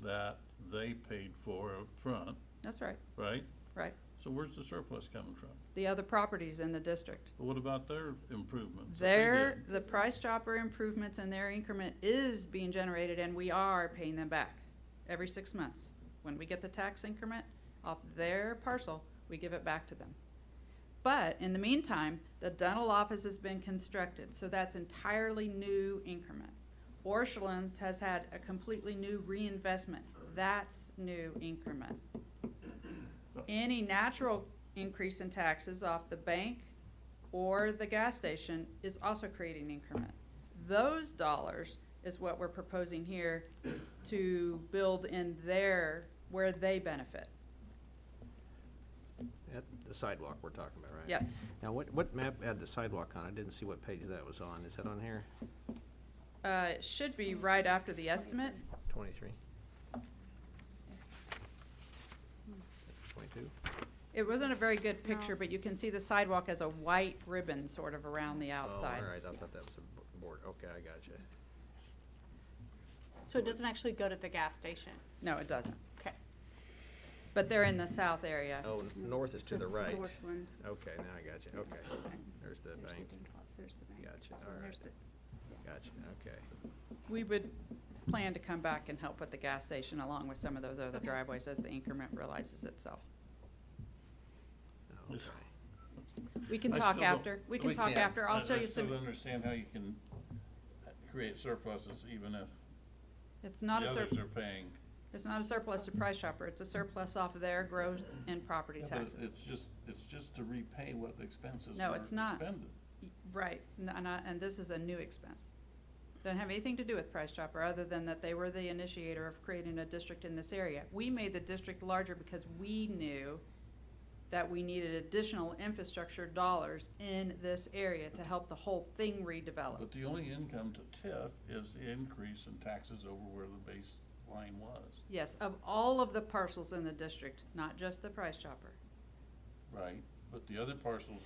that they paid for up front, That's right, right? right. So where's the surplus coming from? The other properties in the district. But what about their improvements? that they did? The Price Chopper improvements and their increment is being generated, and we are paying them back every 6 months. When we get the tax increment off their parcel, we give it back to them. But in the meantime, the dental office has been constructed, so that's entirely new increment. Orchlands has had a completely new reinvestment. That's new increment. Any natural increase in taxes off the bank or the gas station is also creating increment. Those dollars is what we're proposing here to build in where they benefit. At the sidewalk we're talking about, right? Yes. Now, what map had the sidewalk on? I didn't see what page that was on. Is that on here? It should be right after the estimate. 23? 22? It wasn't a very good picture, but you can see the sidewalk as a white ribbon sort of around the outside. Oh, all right, I thought that was a board, okay, I got you. So it doesn't actually go to the gas station. No, it doesn't. Okay. But they're in the south area. Oh, north is to the right. Orchlands. Okay, now I got you, okay. There's the There's bank, There's the bank. Gotcha, So all right. there's the- gotcha, okay. We would plan to come back and help with the gas station along with some of those other driveways as the increment realizes itself. Oh, okay. We can I talk still don't- after. We can talk after. I'll show you I still some. don't understand how you can create surpluses even if It's the not a others surplus. are paying. It's not a surplus to Price Chopper. It's a surplus off of their growth in property Yeah, but taxes. it's just to repay what the expenses No, were it's not. expended. Right, and this is a new expense. Doesn't have anything to do with Price Chopper, other than that they were the initiator of creating a district in this area. We made the district larger because we knew that we needed additional infrastructure dollars in this area to help the whole thing redevelop. But the only income to TIF is the increase in taxes over where the baseline was, Yes, of all of the parcels in the district, not just the Price Chopper. right? But the other parcels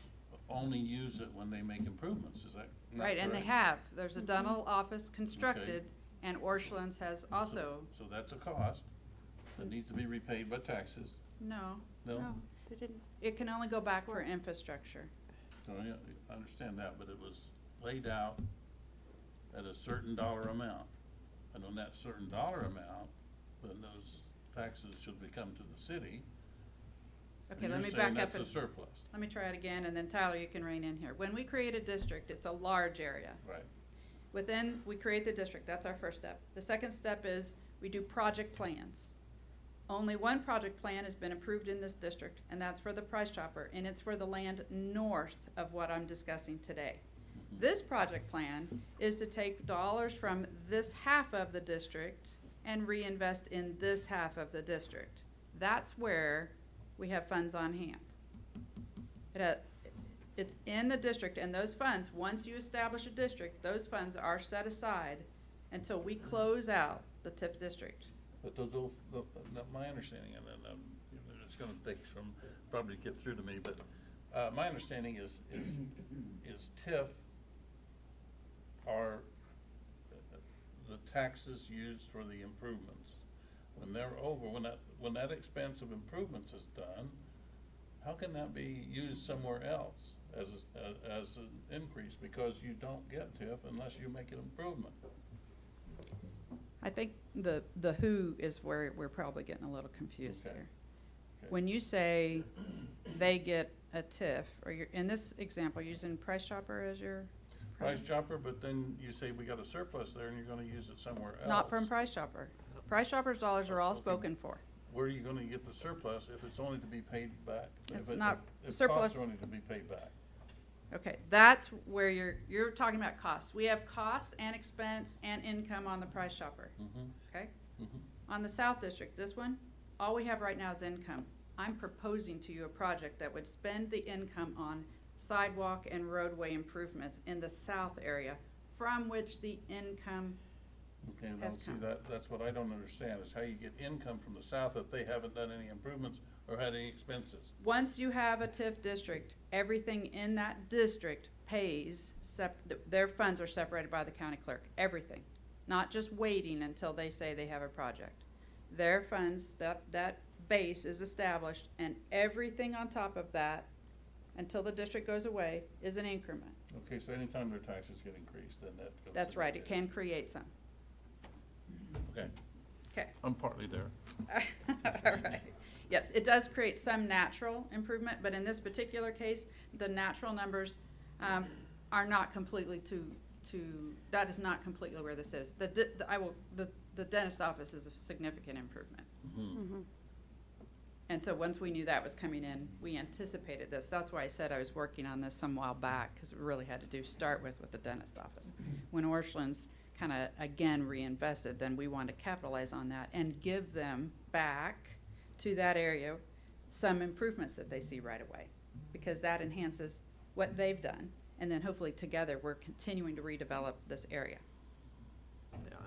only use it when they make improvements, is that not Right, and they correct? have. There's a dental office constructed, and Orchlands has also, So that's a cost that needs to be repaid by taxes. no, No? no. They didn't. It can only go back for infrastructure. So I understand that, but it was laid out at a certain dollar amount. And on that certain dollar amount, then those taxes should become to the city. Okay, And let you're me saying back up that's and, a surplus, let me try it again, and then Tyler, you can rein in here. When we create a district, it's a large area. right? Within, we create the district, that's our first step. The second step is we do project plans. Only one project plan has been approved in this district, and that's for the Price Chopper, and it's for the land north of what I'm discussing today. This project plan is to take dollars from this half of the district and reinvest in this half of the district. That's where we have funds on hand. It's in the district, and those funds, once you establish a district, those funds are set aside until we close out the TIF district. But those, my understanding, and then, it's gonna take some, probably to get through to me, but, my understanding is TIF are the taxes used for the improvements. When they're over, when that expense of improvements is done, how can that be used somewhere else as an increase? Because you don't get TIF unless you make an improvement. I think the who is where we're probably getting a little confused Okay. here. Okay. When you say they get a TIF, or you're, in this example, using Price Chopper as your. Price Chopper, but then you say we got a surplus there and you're gonna use it somewhere else. Not from Price Chopper. Price Chopper's dollars are all Okay. spoken for. Where are you gonna get the surplus if it's only to be paid back? It's If not if surplus. costs are only to be paid back? Okay, that's where you're talking about costs. We have costs and expense and income on the Price Chopper, Mm-hmm, okay? mm-hmm. On the South District, this one, all we have right now is income. I'm proposing to you a project that would spend the income on sidewalk and roadway improvements in the south area, from which the income, Okay, now, Has see, come. that's what I don't understand, is how you get income from the south if they haven't done any improvements or had any expenses. once you have a TIF district, everything in that district pays, their funds are separated by the county clerk, everything. Not just waiting until they say they have a project. Their funds, that base is established, and everything on top of that, until the district goes away, is an increment. Okay, so anytime their taxes get increased, then that goes. That's to right, the- it can create some. Okay, Okay. I'm partly there. All right. Yes, it does create some natural improvement, but in this particular case, the natural numbers are not completely that is not completely where this is. The dentist office is a significant improvement. Mm-hmm. And so once we knew that was coming in, we anticipated this. That's why I said I was working on this some while back, because it really had to start with the dentist office. When Orchlands kind of, again, reinvested, then we wanted to capitalize on that and give them back to that area some improvements that they see right away, because that enhances what they've done. And then hopefully together, we're continuing to redevelop this area.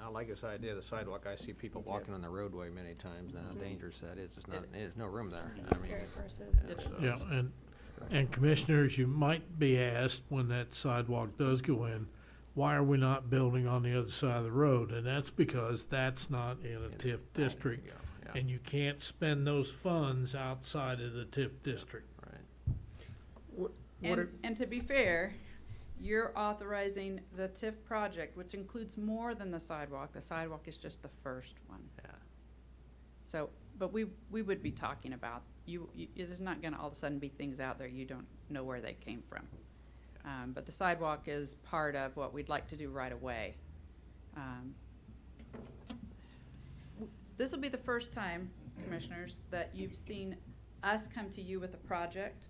I like this idea of the sidewalk. I see people walking on the roadway many times, and how dangerous that is. It's not, there's no room there. I mean, It is. so Yeah, it's- and commissioners, you might be asked when that sidewalk does go in, why are we not building on the other side of the road? And that's because that's not in a TIF district, There you go, yeah, and you can't spend those funds outside of the TIF district. right. What are- And to be fair, you're authorizing the TIF project, which includes more than the sidewalk. The sidewalk is just the first one. Yeah. So, but we would be talking about, there's not gonna all of a sudden be things out there you don't know where they came from. But the sidewalk is part of what we'd like to do right away. This will be the first time, commissioners, that you've seen us come to you with a project,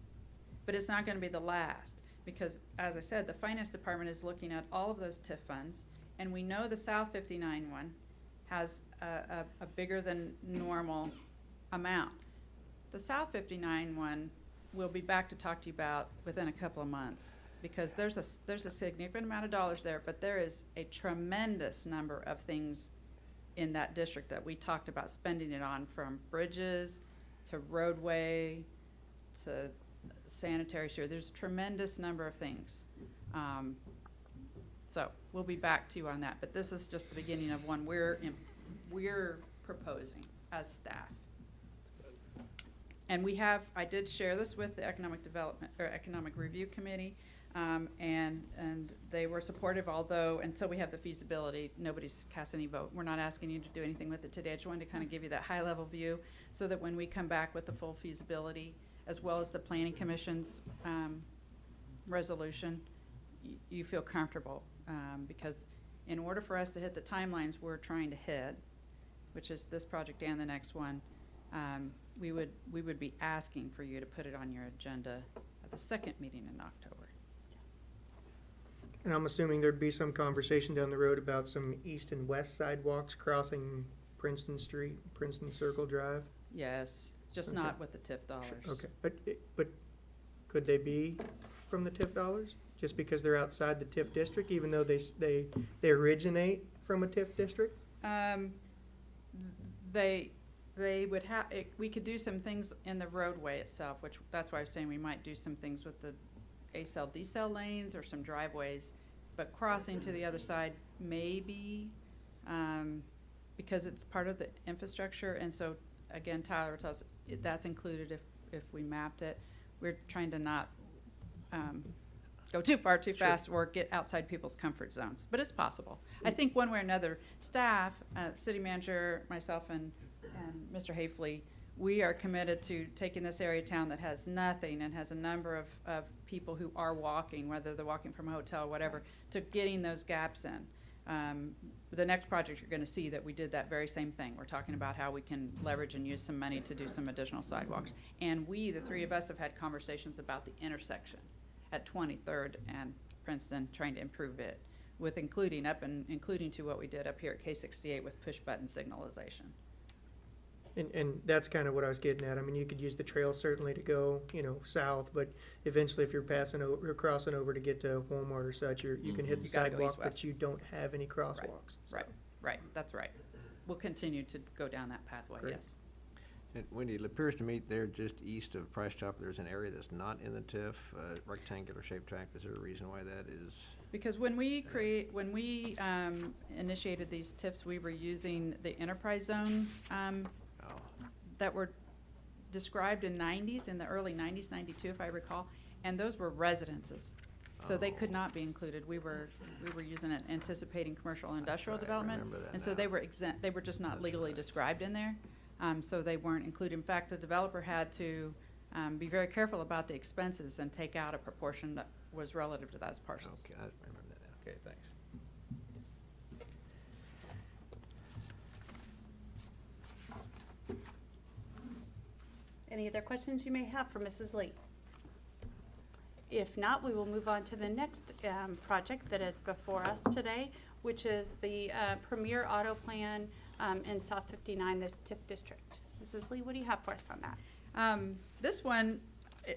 but it's not gonna be the last. Because, as I said, the finance department is looking at all of those TIF funds, and we know the South 59 one has a bigger than normal amount. The South 59 one we'll be back to talk to you about within a couple of months, because there's a significant amount of dollars there, but there is a tremendous number of things in that district that we talked about spending it on, from bridges to roadway to sanitary sewer. There's a tremendous number of things. So we'll be back to you on that, but this is just the beginning of one we're proposing as staff. And I did share this with the Economic Development, or Economic Review Committee, and they were supportive, although until we have the feasibility, nobody's cast any vote. We're not asking you to do anything with it today. I just wanted to kind of give you that high-level view, so that when we come back with the full feasibility, as well as the Planning Commission's resolution, you feel comfortable. Because in order for us to hit the timelines we're trying to hit, which is this project and the next one, we would be asking for you to put it on your agenda at the second meeting in October. And I'm assuming there'd be some conversation down the road about some east and west sidewalks crossing Princeton Street, Princeton Circle Drive? Yes, just Okay. not with the TIF dollars. Okay, but could they be from the TIF dollars? Just because they're outside the TIF district, even though they originate from a TIF district? They would have, we could do some things in the roadway itself, which, that's why I was saying we might do some things with the A-cell, D-cell lanes or some driveways, but crossing to the other side, maybe, because it's part of the infrastructure, and so, again, Tyler will tell us, that's included if we mapped it. We're trying to not, go too far too Sure. fast or get outside people's comfort zones, but it's possible. I think one way or another, staff, city manager, myself, and Mr. Hafley, we are committed to taking this area of town that has nothing and has a number of people who are walking, whether they're walking from a hotel or whatever, to getting those gaps in. The next project, you're gonna see that we did that very same thing. We're talking about how we can leverage and use some money to do some additional sidewalks. And we, the three of us, have had conversations about the intersection at 23rd and Princeton, trying to improve it, with including to what we did up here at K68 with push-button signalization. And that's kind of what I was getting at. I mean, you could use the trail certainly to go, south, but eventually if you're passing over, or crossing over to get to Walmart or such, you can hit the You gotta go sidewalk, east-west. but you don't have any crosswalks. so. Right, that's right. We'll continue to go down that pathway, Great. yes. And Wendy, it appears to me there just east of Price Chopper, there's an area that's not in the TIF, rectangular shaped tract. Is there a reason why that is? Because when we initiated these TIFs, we were using the enterprise zone, Oh, that were described in the early 90s, 92 if I recall, and those were residences. So they could not be included. We were using it anticipating commercial and industrial right, I development. remember that And so now. they were exempt, they were just not That's legally right. described in there. So they weren't included. In fact, the developer had to be very careful about the expenses and take out a proportion that was relative to those parcels. Okay, I remember that now. Okay, thanks. Any other questions you may have for Mrs. Lee? If not, we will move on to the next project that is before us today, which is the Premier Auto Plan in South 59, the TIF district. Mrs. Lee, what do you have for us on that? This one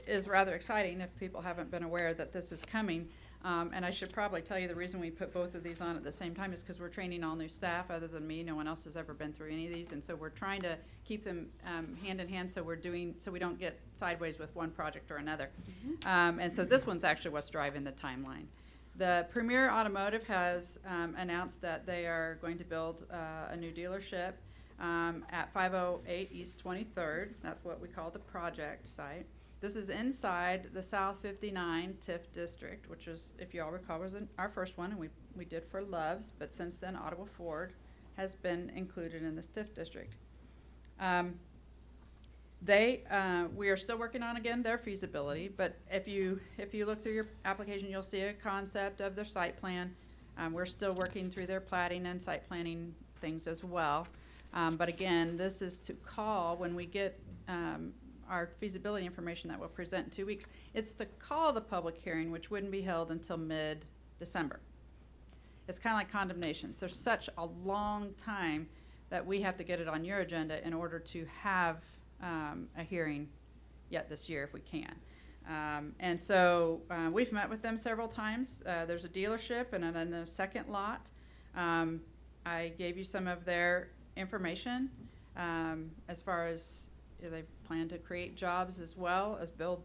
is rather exciting if people haven't been aware that this is coming. And I should probably tell you the reason we put both of these on at the same time is because we're training all new staff. Other than me, no one else has ever been through any of these. And so we're trying to keep them hand in hand so we don't get sideways with one project or another. And so this one's actually what's driving the timeline. The Premier Automotive has announced that they are going to build a new dealership at 508 East 23rd. That's what we call the project site. This is inside the South 59 TIF district, which is, if you all recall, was our first one, and we did for Love's, but since then Ottawa Ford has been included in this TIF district. We are still working on, again, their feasibility, but if you look through your application, you'll see a concept of their site plan. We're still working through their plating and site planning things as well. But again, this is to call when we get our feasibility information that we'll present in 2 weeks. It's to call the public hearing, which wouldn't be held until mid-December. It's kind of like condemnations. There's such a long time that we have to get it on your agenda in order to have a hearing yet this year if we can. And so we've met with them several times. There's a dealership and then a second lot. I gave you some of their information as far as they plan to create jobs as well as build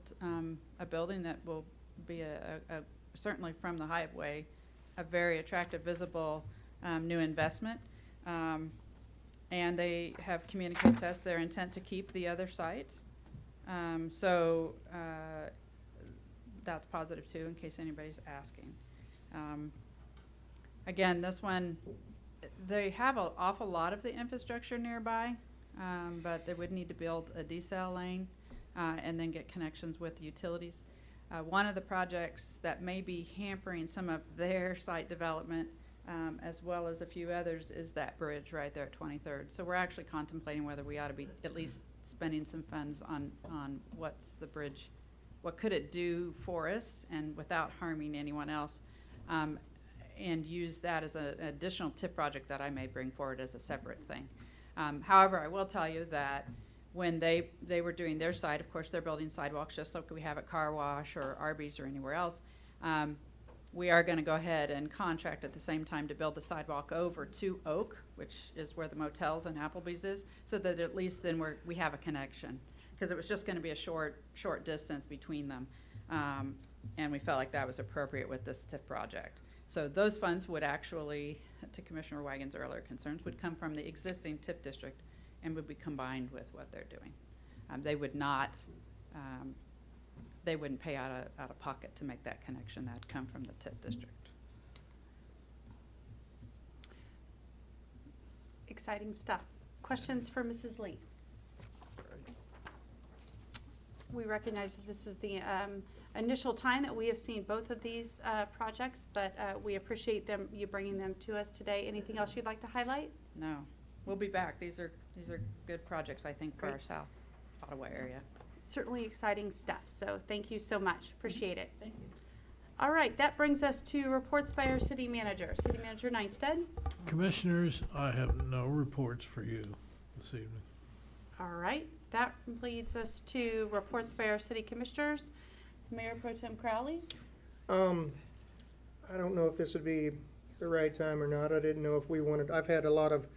a building that will be certainly from the highway, a very attractive, visible new investment. And they have communicated to us their intent to keep the other site. So that's positive too, in case anybody's asking. Again, this one, they have an awful lot of the infrastructure nearby, but they would need to build a decel lane and then get connections with the utilities. One of the projects that may be hampering some of their site development, as well as a few others, is that bridge right there at 23rd. So we're actually contemplating whether we ought to be at least spending some funds on what's the bridge, what could it do for us and without harming anyone else, and use that as an additional TIF project that I may bring forward as a separate thing. However, I will tell you that when they were doing their site, of course, they're building sidewalks just like we have at Car Wash or Arby's or anywhere else. We are going to go ahead and contract at the same time to build the sidewalk over to Oak, which is where the motels and Applebee's is, so that at least then we have a connection. Because it was just going to be a short distance between them. And we felt like that was appropriate with this TIF project. So those funds would actually, to Commissioner Wagon's earlier concerns, would come from the existing TIF district and would be combined with what they're doing. They would not, they wouldn't pay out of pocket to make that connection. That'd come from the TIF district. Exciting stuff. Questions for Mrs. Lee? We recognize that this is the initial time that we have seen both of these projects, but we appreciate you bringing them to us today. Anything else you'd like to highlight? No, we'll be back. These are good projects, I think, for Great. our South Ottawa area. Certainly exciting stuff, so thank you so much. Appreciate it. Thank you. All right, that brings us to reports by our city manager. City Manager Neinstead. Commissioners, I have no reports for you this evening. All right, that leads us to reports by our city commissioners. Mayor Pro Tem Crowley. I don't know if this would be the right time or not. I didn't know if we wanted, I've had a lot of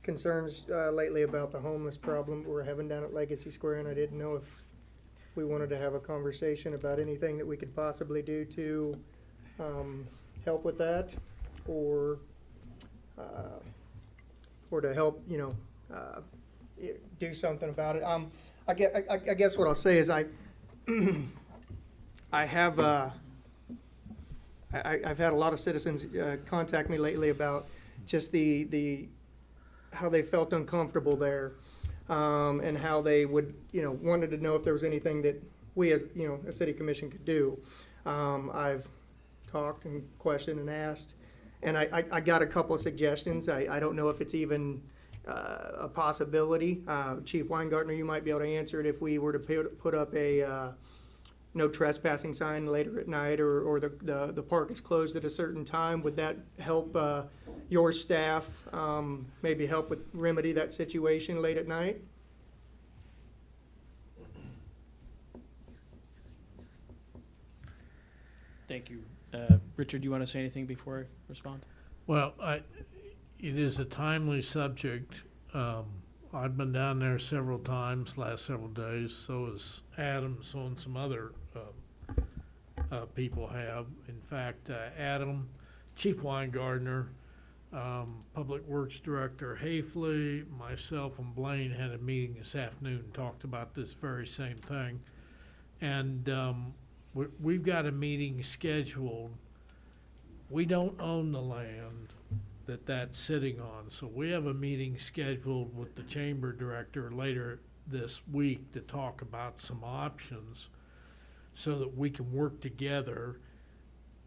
concerns lately about the homeless problem we're having down at Legacy Square, and I didn't know if we wanted to have a conversation about anything that we could possibly do to help with that, or to help, do something about it. I guess what I'll say is I have I've had a lot of citizens contact me lately about just the how they felt uncomfortable there, and how they would wanted to know if there was anything that we as a city commission could do. I've talked and questioned and asked, and I got a couple of suggestions. I don't know if it's even a possibility. Chief Weingartner, you might be able to answer it. If we were to put up a no trespassing sign later at night, or the park is closed at a certain time, would that help your staff maybe help with remedy that situation late at night? Thank you. Richard, do you want to say anything before I respond? Well, it is a timely subject. I've been down there several times, last several days, so has Adam, so and some other people have. In fact, Adam, Chief Weingartner, Public Works Director Hafley, myself and Blaine had a meeting this afternoon and talked about this very same thing. And we've got a meeting scheduled. We don't own the land that's sitting on, so we have a meeting scheduled with the chamber director later this week to talk about some options so that we can work together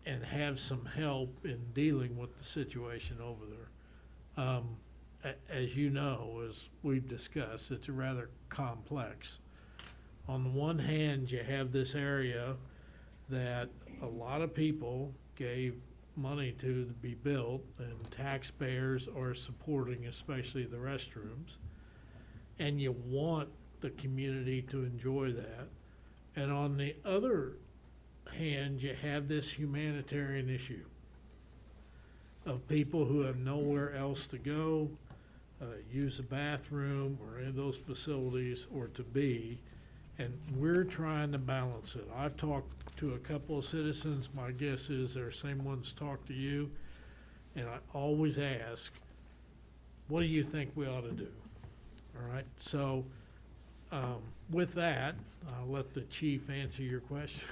and have some help in dealing with the situation over there. As you know, as we've discussed, it's rather complex. On the one hand, you have this area that a lot of people gave money to be built, and taxpayers are supporting, especially the restrooms. And you want the community to enjoy that. And on the other hand, you have this humanitarian issue of people who have nowhere else to go, use a bathroom or any of those facilities, or to be. And we're trying to balance it. I've talked to a couple of citizens. My guess is they're the same ones talk to you. And I always ask, what do you think we ought to do? All right, so with that, I'll let the chief answer your question.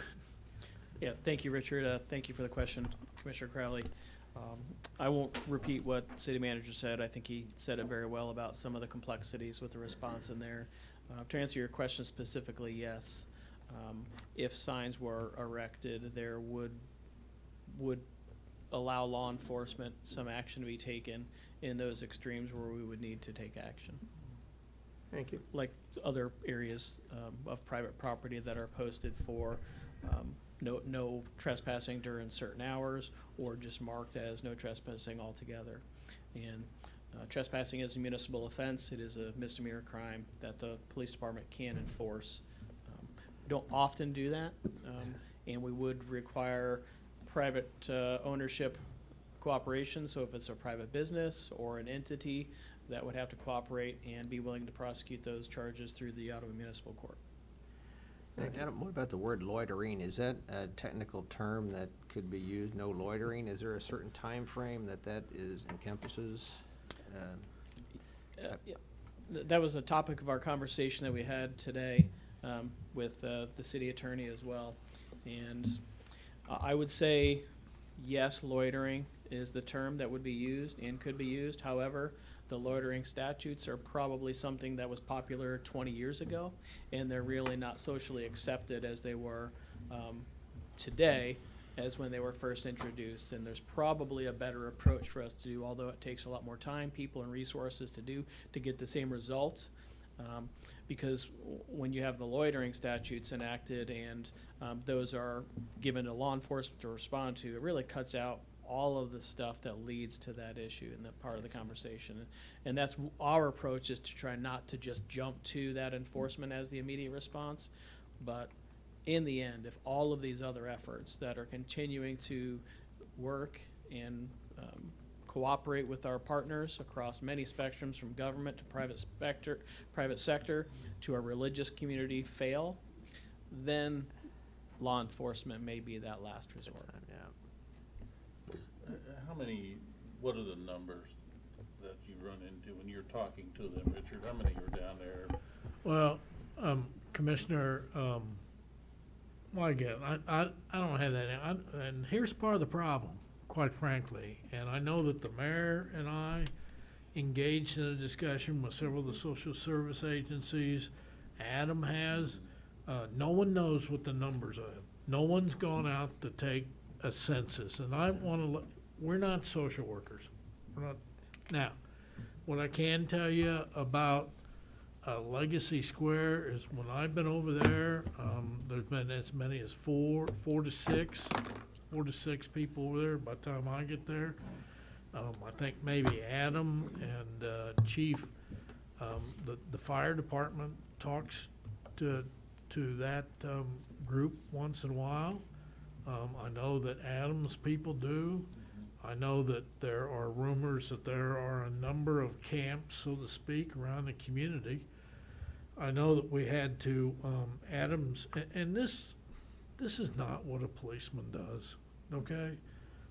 Yeah, thank you, Richard. Thank you for the question, Commissioner Crowley. I won't repeat what city manager said. I think he said it very well about some of the complexities with the response in there. To answer your question specifically, yes. If signs were erected, there would allow law enforcement some action to be taken in those extremes where we would need to take action. Thank you. Like other areas of private property that are posted for no trespassing during certain hours, or just marked as no trespassing altogether. And trespassing is a municipal offense. It is a misdemeanor crime that the police department can enforce. We don't often do that, and we would require private ownership cooperation. So if it's a private business or an entity, that would have to cooperate and be willing to prosecute those charges through the Ottawa Municipal Court. Adam, what about the word loitering? Is that a technical term that could be used, no loitering? Is there a certain time frame that encompasses? Yeah. That was a topic of our conversation that we had today with the city attorney as well. And I would say, yes, loitering is the term that would be used and could be used. However, the loitering statutes are probably something that was popular 20 years ago, and they're really not socially accepted as they were today as when they were first introduced. And there's probably a better approach for us to do, although it takes a lot more time, people, and resources to get the same results. Because when you have the loitering statutes enacted and those are given to law enforcement to respond to, it really cuts out all of the stuff that leads to that issue and that part of the conversation. And that's our approach, is to try not to just jump to that enforcement as the immediate response. But in the end, if all of these other efforts that are continuing to work and cooperate with our partners across many spectrums, from government to private sector to our religious community, fail, then law enforcement may be that last resort. What are the numbers that you run into when you're talking to them, Richard? How many are down there? Well, Commissioner, well, again, I don't have that, and here's part of the problem, quite frankly. And I know that the mayor and I engaged in a discussion with several of the social service agencies. Adam has. No one knows what the numbers are. No one's gone out to take a census, and I want to. We're not social workers. We're not. Now, what I can tell you about Legacy Square is when I've been over there, there's been as many as four to six people over there by the time I get there. I think maybe Adam and Chief, the fire department talks to that group once in a while. I know that Adams people do. I know that there are rumors that there are a number of camps, so to speak, around the community. I know that we had to, Adams, and this is not what a policeman does, okay?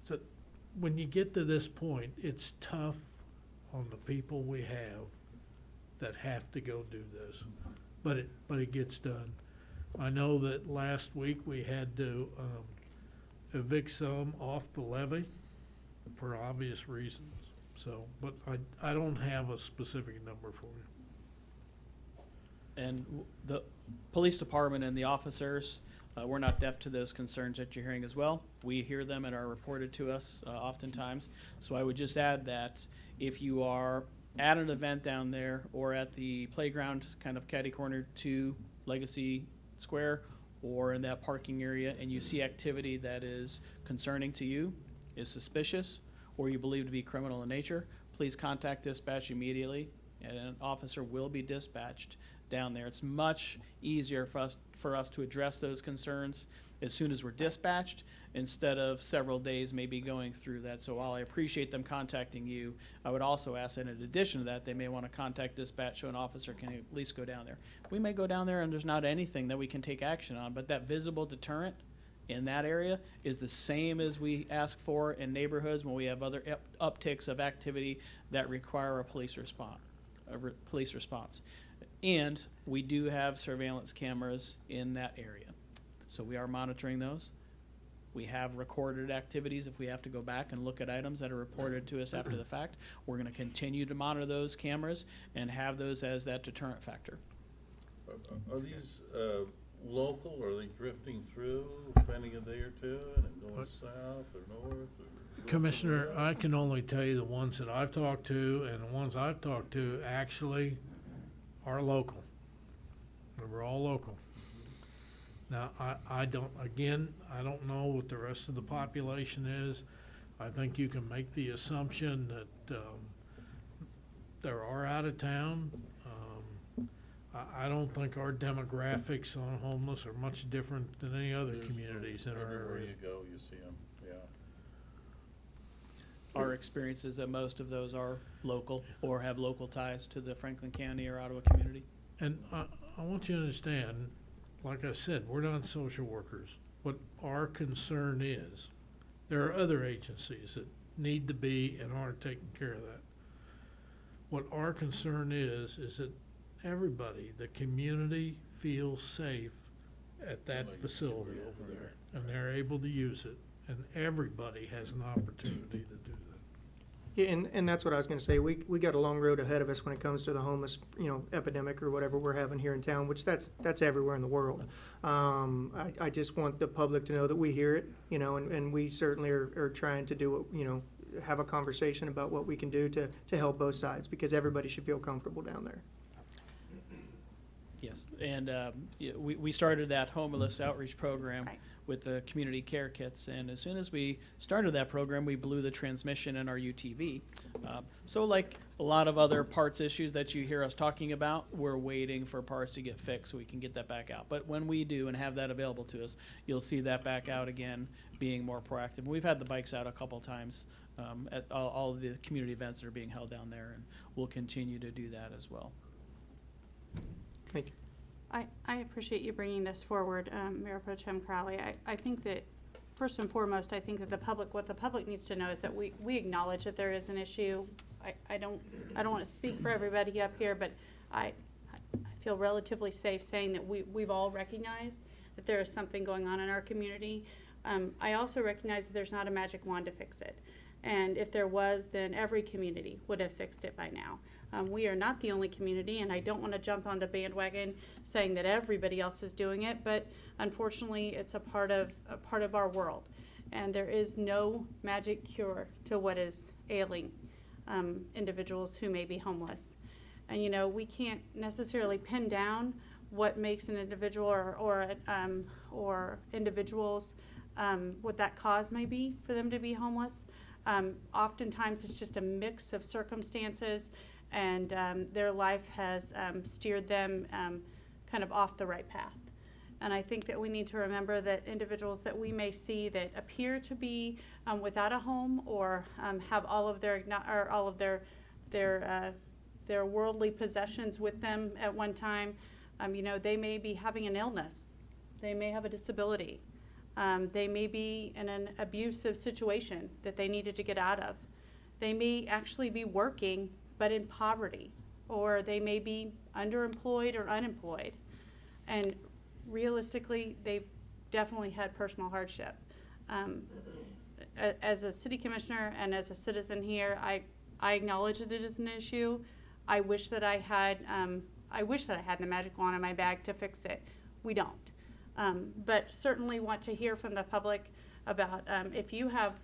So when you get to this point, it's tough on the people we have that have to go do this, but it gets done. I know that last week we had to evict some off the levee for obvious reasons. So, but I don't have a specific number for you. And the police department and the officers, we're not deaf to those concerns that you're hearing as well. We hear them and are reported to us oftentimes. So I would just add that if you are at an event down there or at the playground, kind of catty corner to Legacy Square, or in that parking area, and you see activity that is concerning to you, is suspicious, or you believe to be criminal in nature, please contact dispatch immediately, and an officer will be dispatched down there. It's much easier for us to address those concerns as soon as we're dispatched, instead of several days maybe going through that. So while I appreciate them contacting you, I would also ask that in addition to that, they may want to contact dispatch so an officer can at least go down there. We may go down there and there's not anything that we can take action on, but that visible deterrent in that area is the same as we ask for in neighborhoods when we have other upticks of activity that require a police response. And we do have surveillance cameras in that area. So we are monitoring those. We have recorded activities if we have to go back and look at items that are reported to us after the fact. We're going to continue to monitor those cameras and have those as that deterrent factor. Are these local, or are they drifting through, spending a day or two, and then going south or north? Or Commissioner, I can only tell you the ones that I've talked to, and the ones I've talked to actually are local. They were all local. Now, I don't know what the rest of the population is. I think you can make the assumption that there are out of town. I don't think our demographics on homeless are much different than any other communities in our Everywhere area. you go, you see them, yeah. Our experience is that most of those are local or have local ties to the Franklin County or Ottawa community. And I want you to understand, like I said, we're not social workers. What our concern is, there are other agencies that need to be and are taking care of that. What our concern is that everybody, the community, feels safe at that facility over there, and they're able to use it, and everybody has an opportunity to do that. Yeah, and that's what I was gonna say. We got a long road ahead of us when it comes to the homeless, epidemic or whatever we're having here in town, which that's everywhere in the world. I just want the public to know that we hear it, and we certainly are trying to do, have a conversation about what we can do to help both sides, because everybody should feel comfortable down there. Yes, and we started that homeless outreach program Right. with the community care kits, and as soon as we started that program, we blew the transmission in our UTV. So like a lot of other parts issues that you hear us talking about, we're waiting for parts to get fixed so we can get that back out. But when we do and have that available to us, you'll see that back out again, being more proactive. We've had the bikes out a couple times at all of the community events that are being held down there, and we'll continue to do that as well. Thank you. I appreciate you bringing this forward, Mayor Pro Tem Crowley. I think that, first and foremost, I think that what the public needs to know is that we acknowledge that there is an issue. I don't want to speak for everybody up here, but I feel relatively safe saying that we've all recognized that there is something going on in our community. I also recognize that there's not a magic wand to fix it. And if there was, then every community would have fixed it by now. We are not the only community, and I don't want to jump on the bandwagon saying that everybody else is doing it, but unfortunately it's a part of our world. And there is no magic cure to what is ailing individuals who may be homeless. And we can't necessarily pin down what makes an individual or individuals what that cause may be for them to be homeless. Oftentimes it's just a mix of circumstances, and their life has steered them kind of off the right path. And I think that we need to remember that individuals that we may see that appear to be without a home or have all of their worldly possessions with them at one time, they may be having an illness. They may have a disability. They may be in an abusive situation that they needed to get out of. They may actually be working but in poverty, or they may be underemployed or unemployed. And realistically, they've definitely had personal hardship. As a city commissioner and as a citizen here, I acknowledge that it is an issue. I wish that I had the magic wand in my bag to fix it. We don't. But certainly want to hear from the public about if you have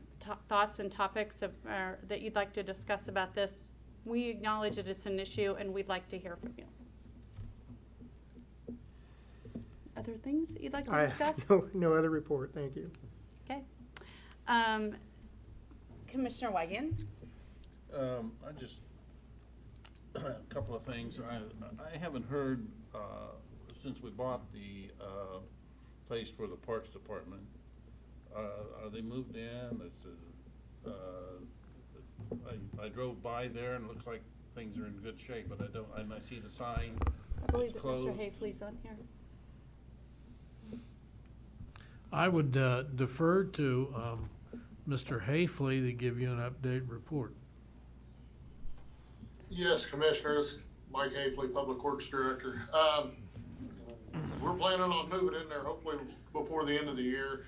thoughts and topics that you'd like to discuss about this. We acknowledge that it's an issue, and we'd like to hear from you. Other things that you'd like to discuss? No other report, thank you. Okay. Commissioner Weigand? I just, a couple of things. I haven't heard, since we bought the place for the Parks Department, are they moved in? I drove by there and it looks like things are in good shape, but I see the sign. I believe It's that closed. Mr. Hafley's on here. I would defer to Mr. Hafley to give you an update report. Yes, Commissioners, Mike Hafley, Public Works Director. We're planning on moving in there hopefully before the end of the year.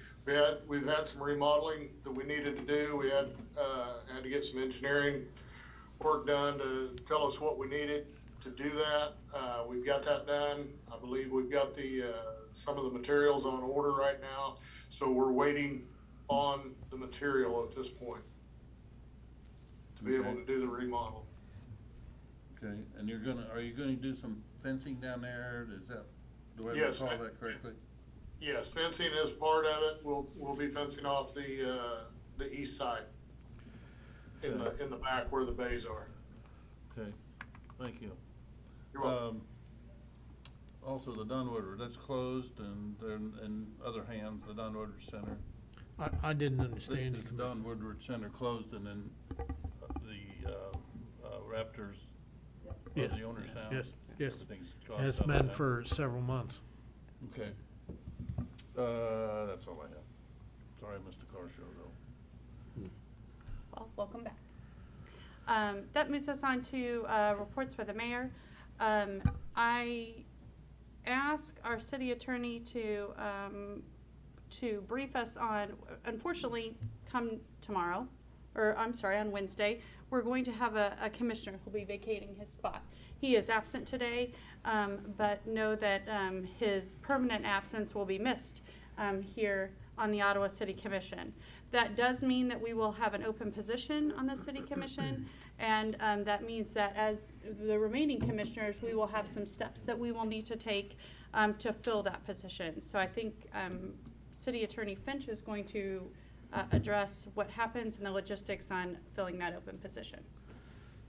We've had some remodeling that we needed to do. We had to get some engineering work done to tell us what we needed to do that. We've got that done. I believe we've got some of the materials on order right now. So we're waiting on the material at this point to be able to do the remodel. Okay, and are you gonna do some fencing down there? Do I Yes, recall that correctly? Yes, fencing is part of it. We'll be fencing off the east side in the back where the bays are. Okay, thank you. You're welcome. Also, the Dunwoody, that's closed, and they're in other hands, the Dunwoody Center. I didn't understand Is it. the Dunwoody Center closed, and then the Raptors are Yes. the owners now? Yes. Everything's gone Has south been now. for several months. Okay. That's all I have. Sorry I missed the car show, though. Well, welcome back. That moves us on to reports by the mayor. I ask our city attorney to brief us on, unfortunately, come tomorrow, on Wednesday, we're going to have a commissioner who'll be vacating his spot. He is absent today, but know that his permanent absence will be missed here on the Ottawa City Commission. That does mean that we will have an open position on the City Commission, and that means that as the remaining commissioners, we will have some steps that we will need to take to fill that position. So I think City Attorney Finch is going to address what happens and the logistics on filling that open position.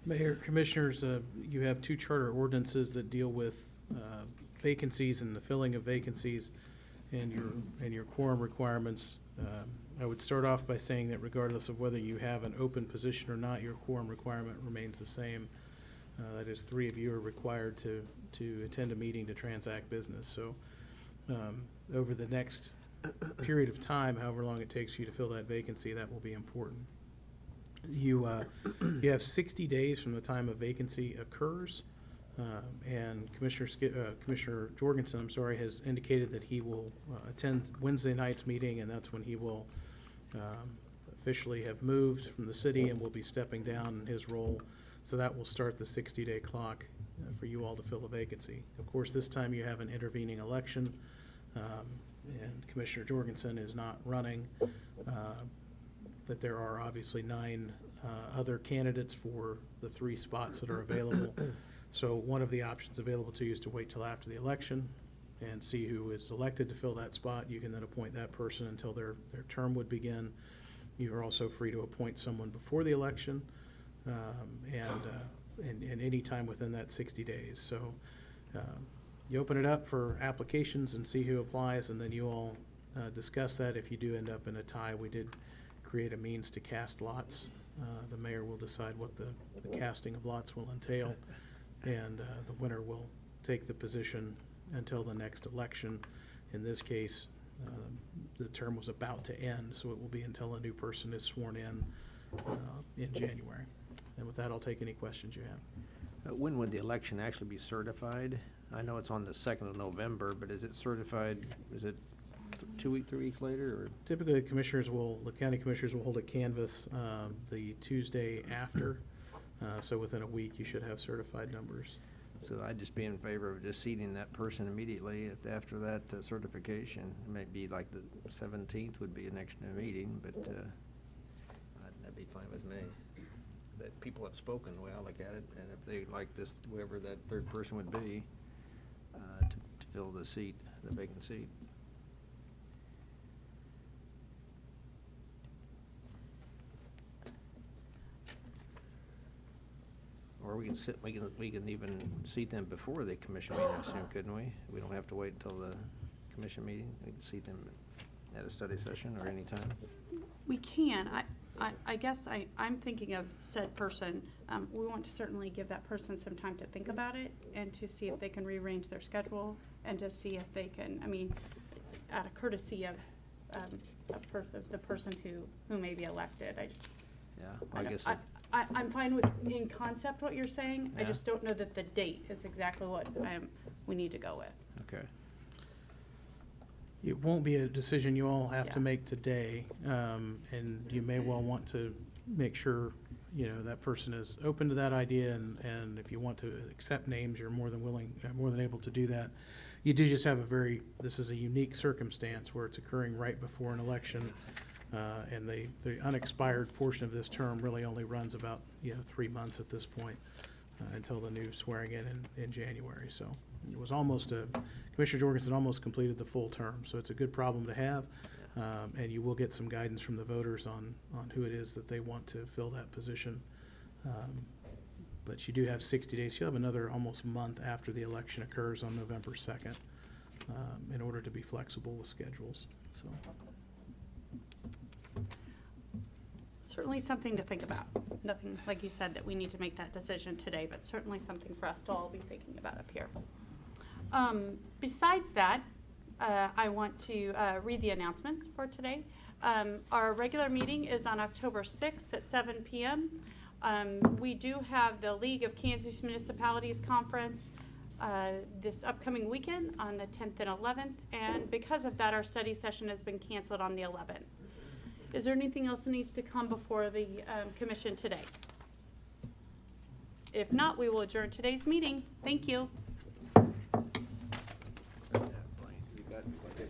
Mayor, Commissioners, you have two charter ordinances that deal with vacancies and the filling of vacancies and your quorum requirements. I would start off by saying that regardless of whether you have an open position or not, your quorum requirement remains the same. That is, 3 of you are required to attend a meeting to transact business. So over the next period of time, however long it takes you to fill that vacancy, that will be important. You have 60 days from the time a vacancy occurs, and Commissioner Jorgensen, has indicated that he will attend Wednesday night's meeting, and that's when he will officially have moved from the city and will be stepping down in his role. So that will start the 60-day clock for you all to fill the vacancy. Of course, this time you have an intervening election, and Commissioner Jorgensen is not running. But there are obviously 9 other candidates for the 3 spots that are available. So one of the options available to you is to wait till after the election and see who is elected to fill that spot. You can then appoint that person until their term would begin. You are also free to appoint someone before the election and any time within that 60 days. So you open it up for applications and see who applies, and then you all discuss that. If you do end up in a tie, we did create a means to cast lots. The mayor will decide what the casting of lots will entail, and the winner will take the position until the next election. In this case, the term was about to end, so it will be until a new person is sworn in January. And with that, I'll take any questions you have. When would the election actually be certified? I know it's on the 2nd of November, but is it certified, is it 3 weeks later, or? Typically, the county commissioners will hold a canvass the Tuesday after, so within a week, you should have certified numbers. So I'd just be in favor of just seating that person immediately after that certification. It may be like the 17th would be a next meeting, but that'd be fine with me. That people have spoken the way I look at it, and if they like this, whoever that third person would be, to fill the seat, the vacant seat. Or we can even seat them before the commission meeting, I assume, couldn't we? We don't have to wait until the commission meeting. We can seat them at a study session or any time. We can. I guess I'm thinking of said person. We want to certainly give that person some time to think about it and to see if they can rearrange their schedule and to see if they can, I mean, out of courtesy of the person who may be elected. Yeah, I guess. I'm fine with, in concept, what you're saying. I Yeah. just don't know that the date is exactly what we need to go with. Okay. It won't be a decision you all have to Yeah. make today, and you may well want to make sure, that person is open to that idea, and if you want to accept names, you're more than able to do that. You do just have this is a unique circumstance where it's occurring right before an election, and the unexpired portion of this term really only runs about, 3 months at this point, until the new swearing in January. So it was Commissioner Jorgensen almost completed the full term, so it's a good problem to have. And you will get some guidance from the voters on who it is that they want to fill that position. But you do have 60 days. You'll have another almost month after the election occurs on November 2nd, in order to be flexible with schedules, so. Certainly something to think about. Nothing, like you said, that we need to make that decision today, but certainly something for us to all be thinking about up here. Besides that, I want to read the announcements for today. Our regular meeting is on October 6th at 7 p.m. We do have the League of Kansas Municipalities Conference this upcoming weekend on the 10th and 11th, and because of that, our study session has been canceled on the 11th. Is there anything else that needs to come before the commission today? If not, we will adjourn today's meeting. Thank you.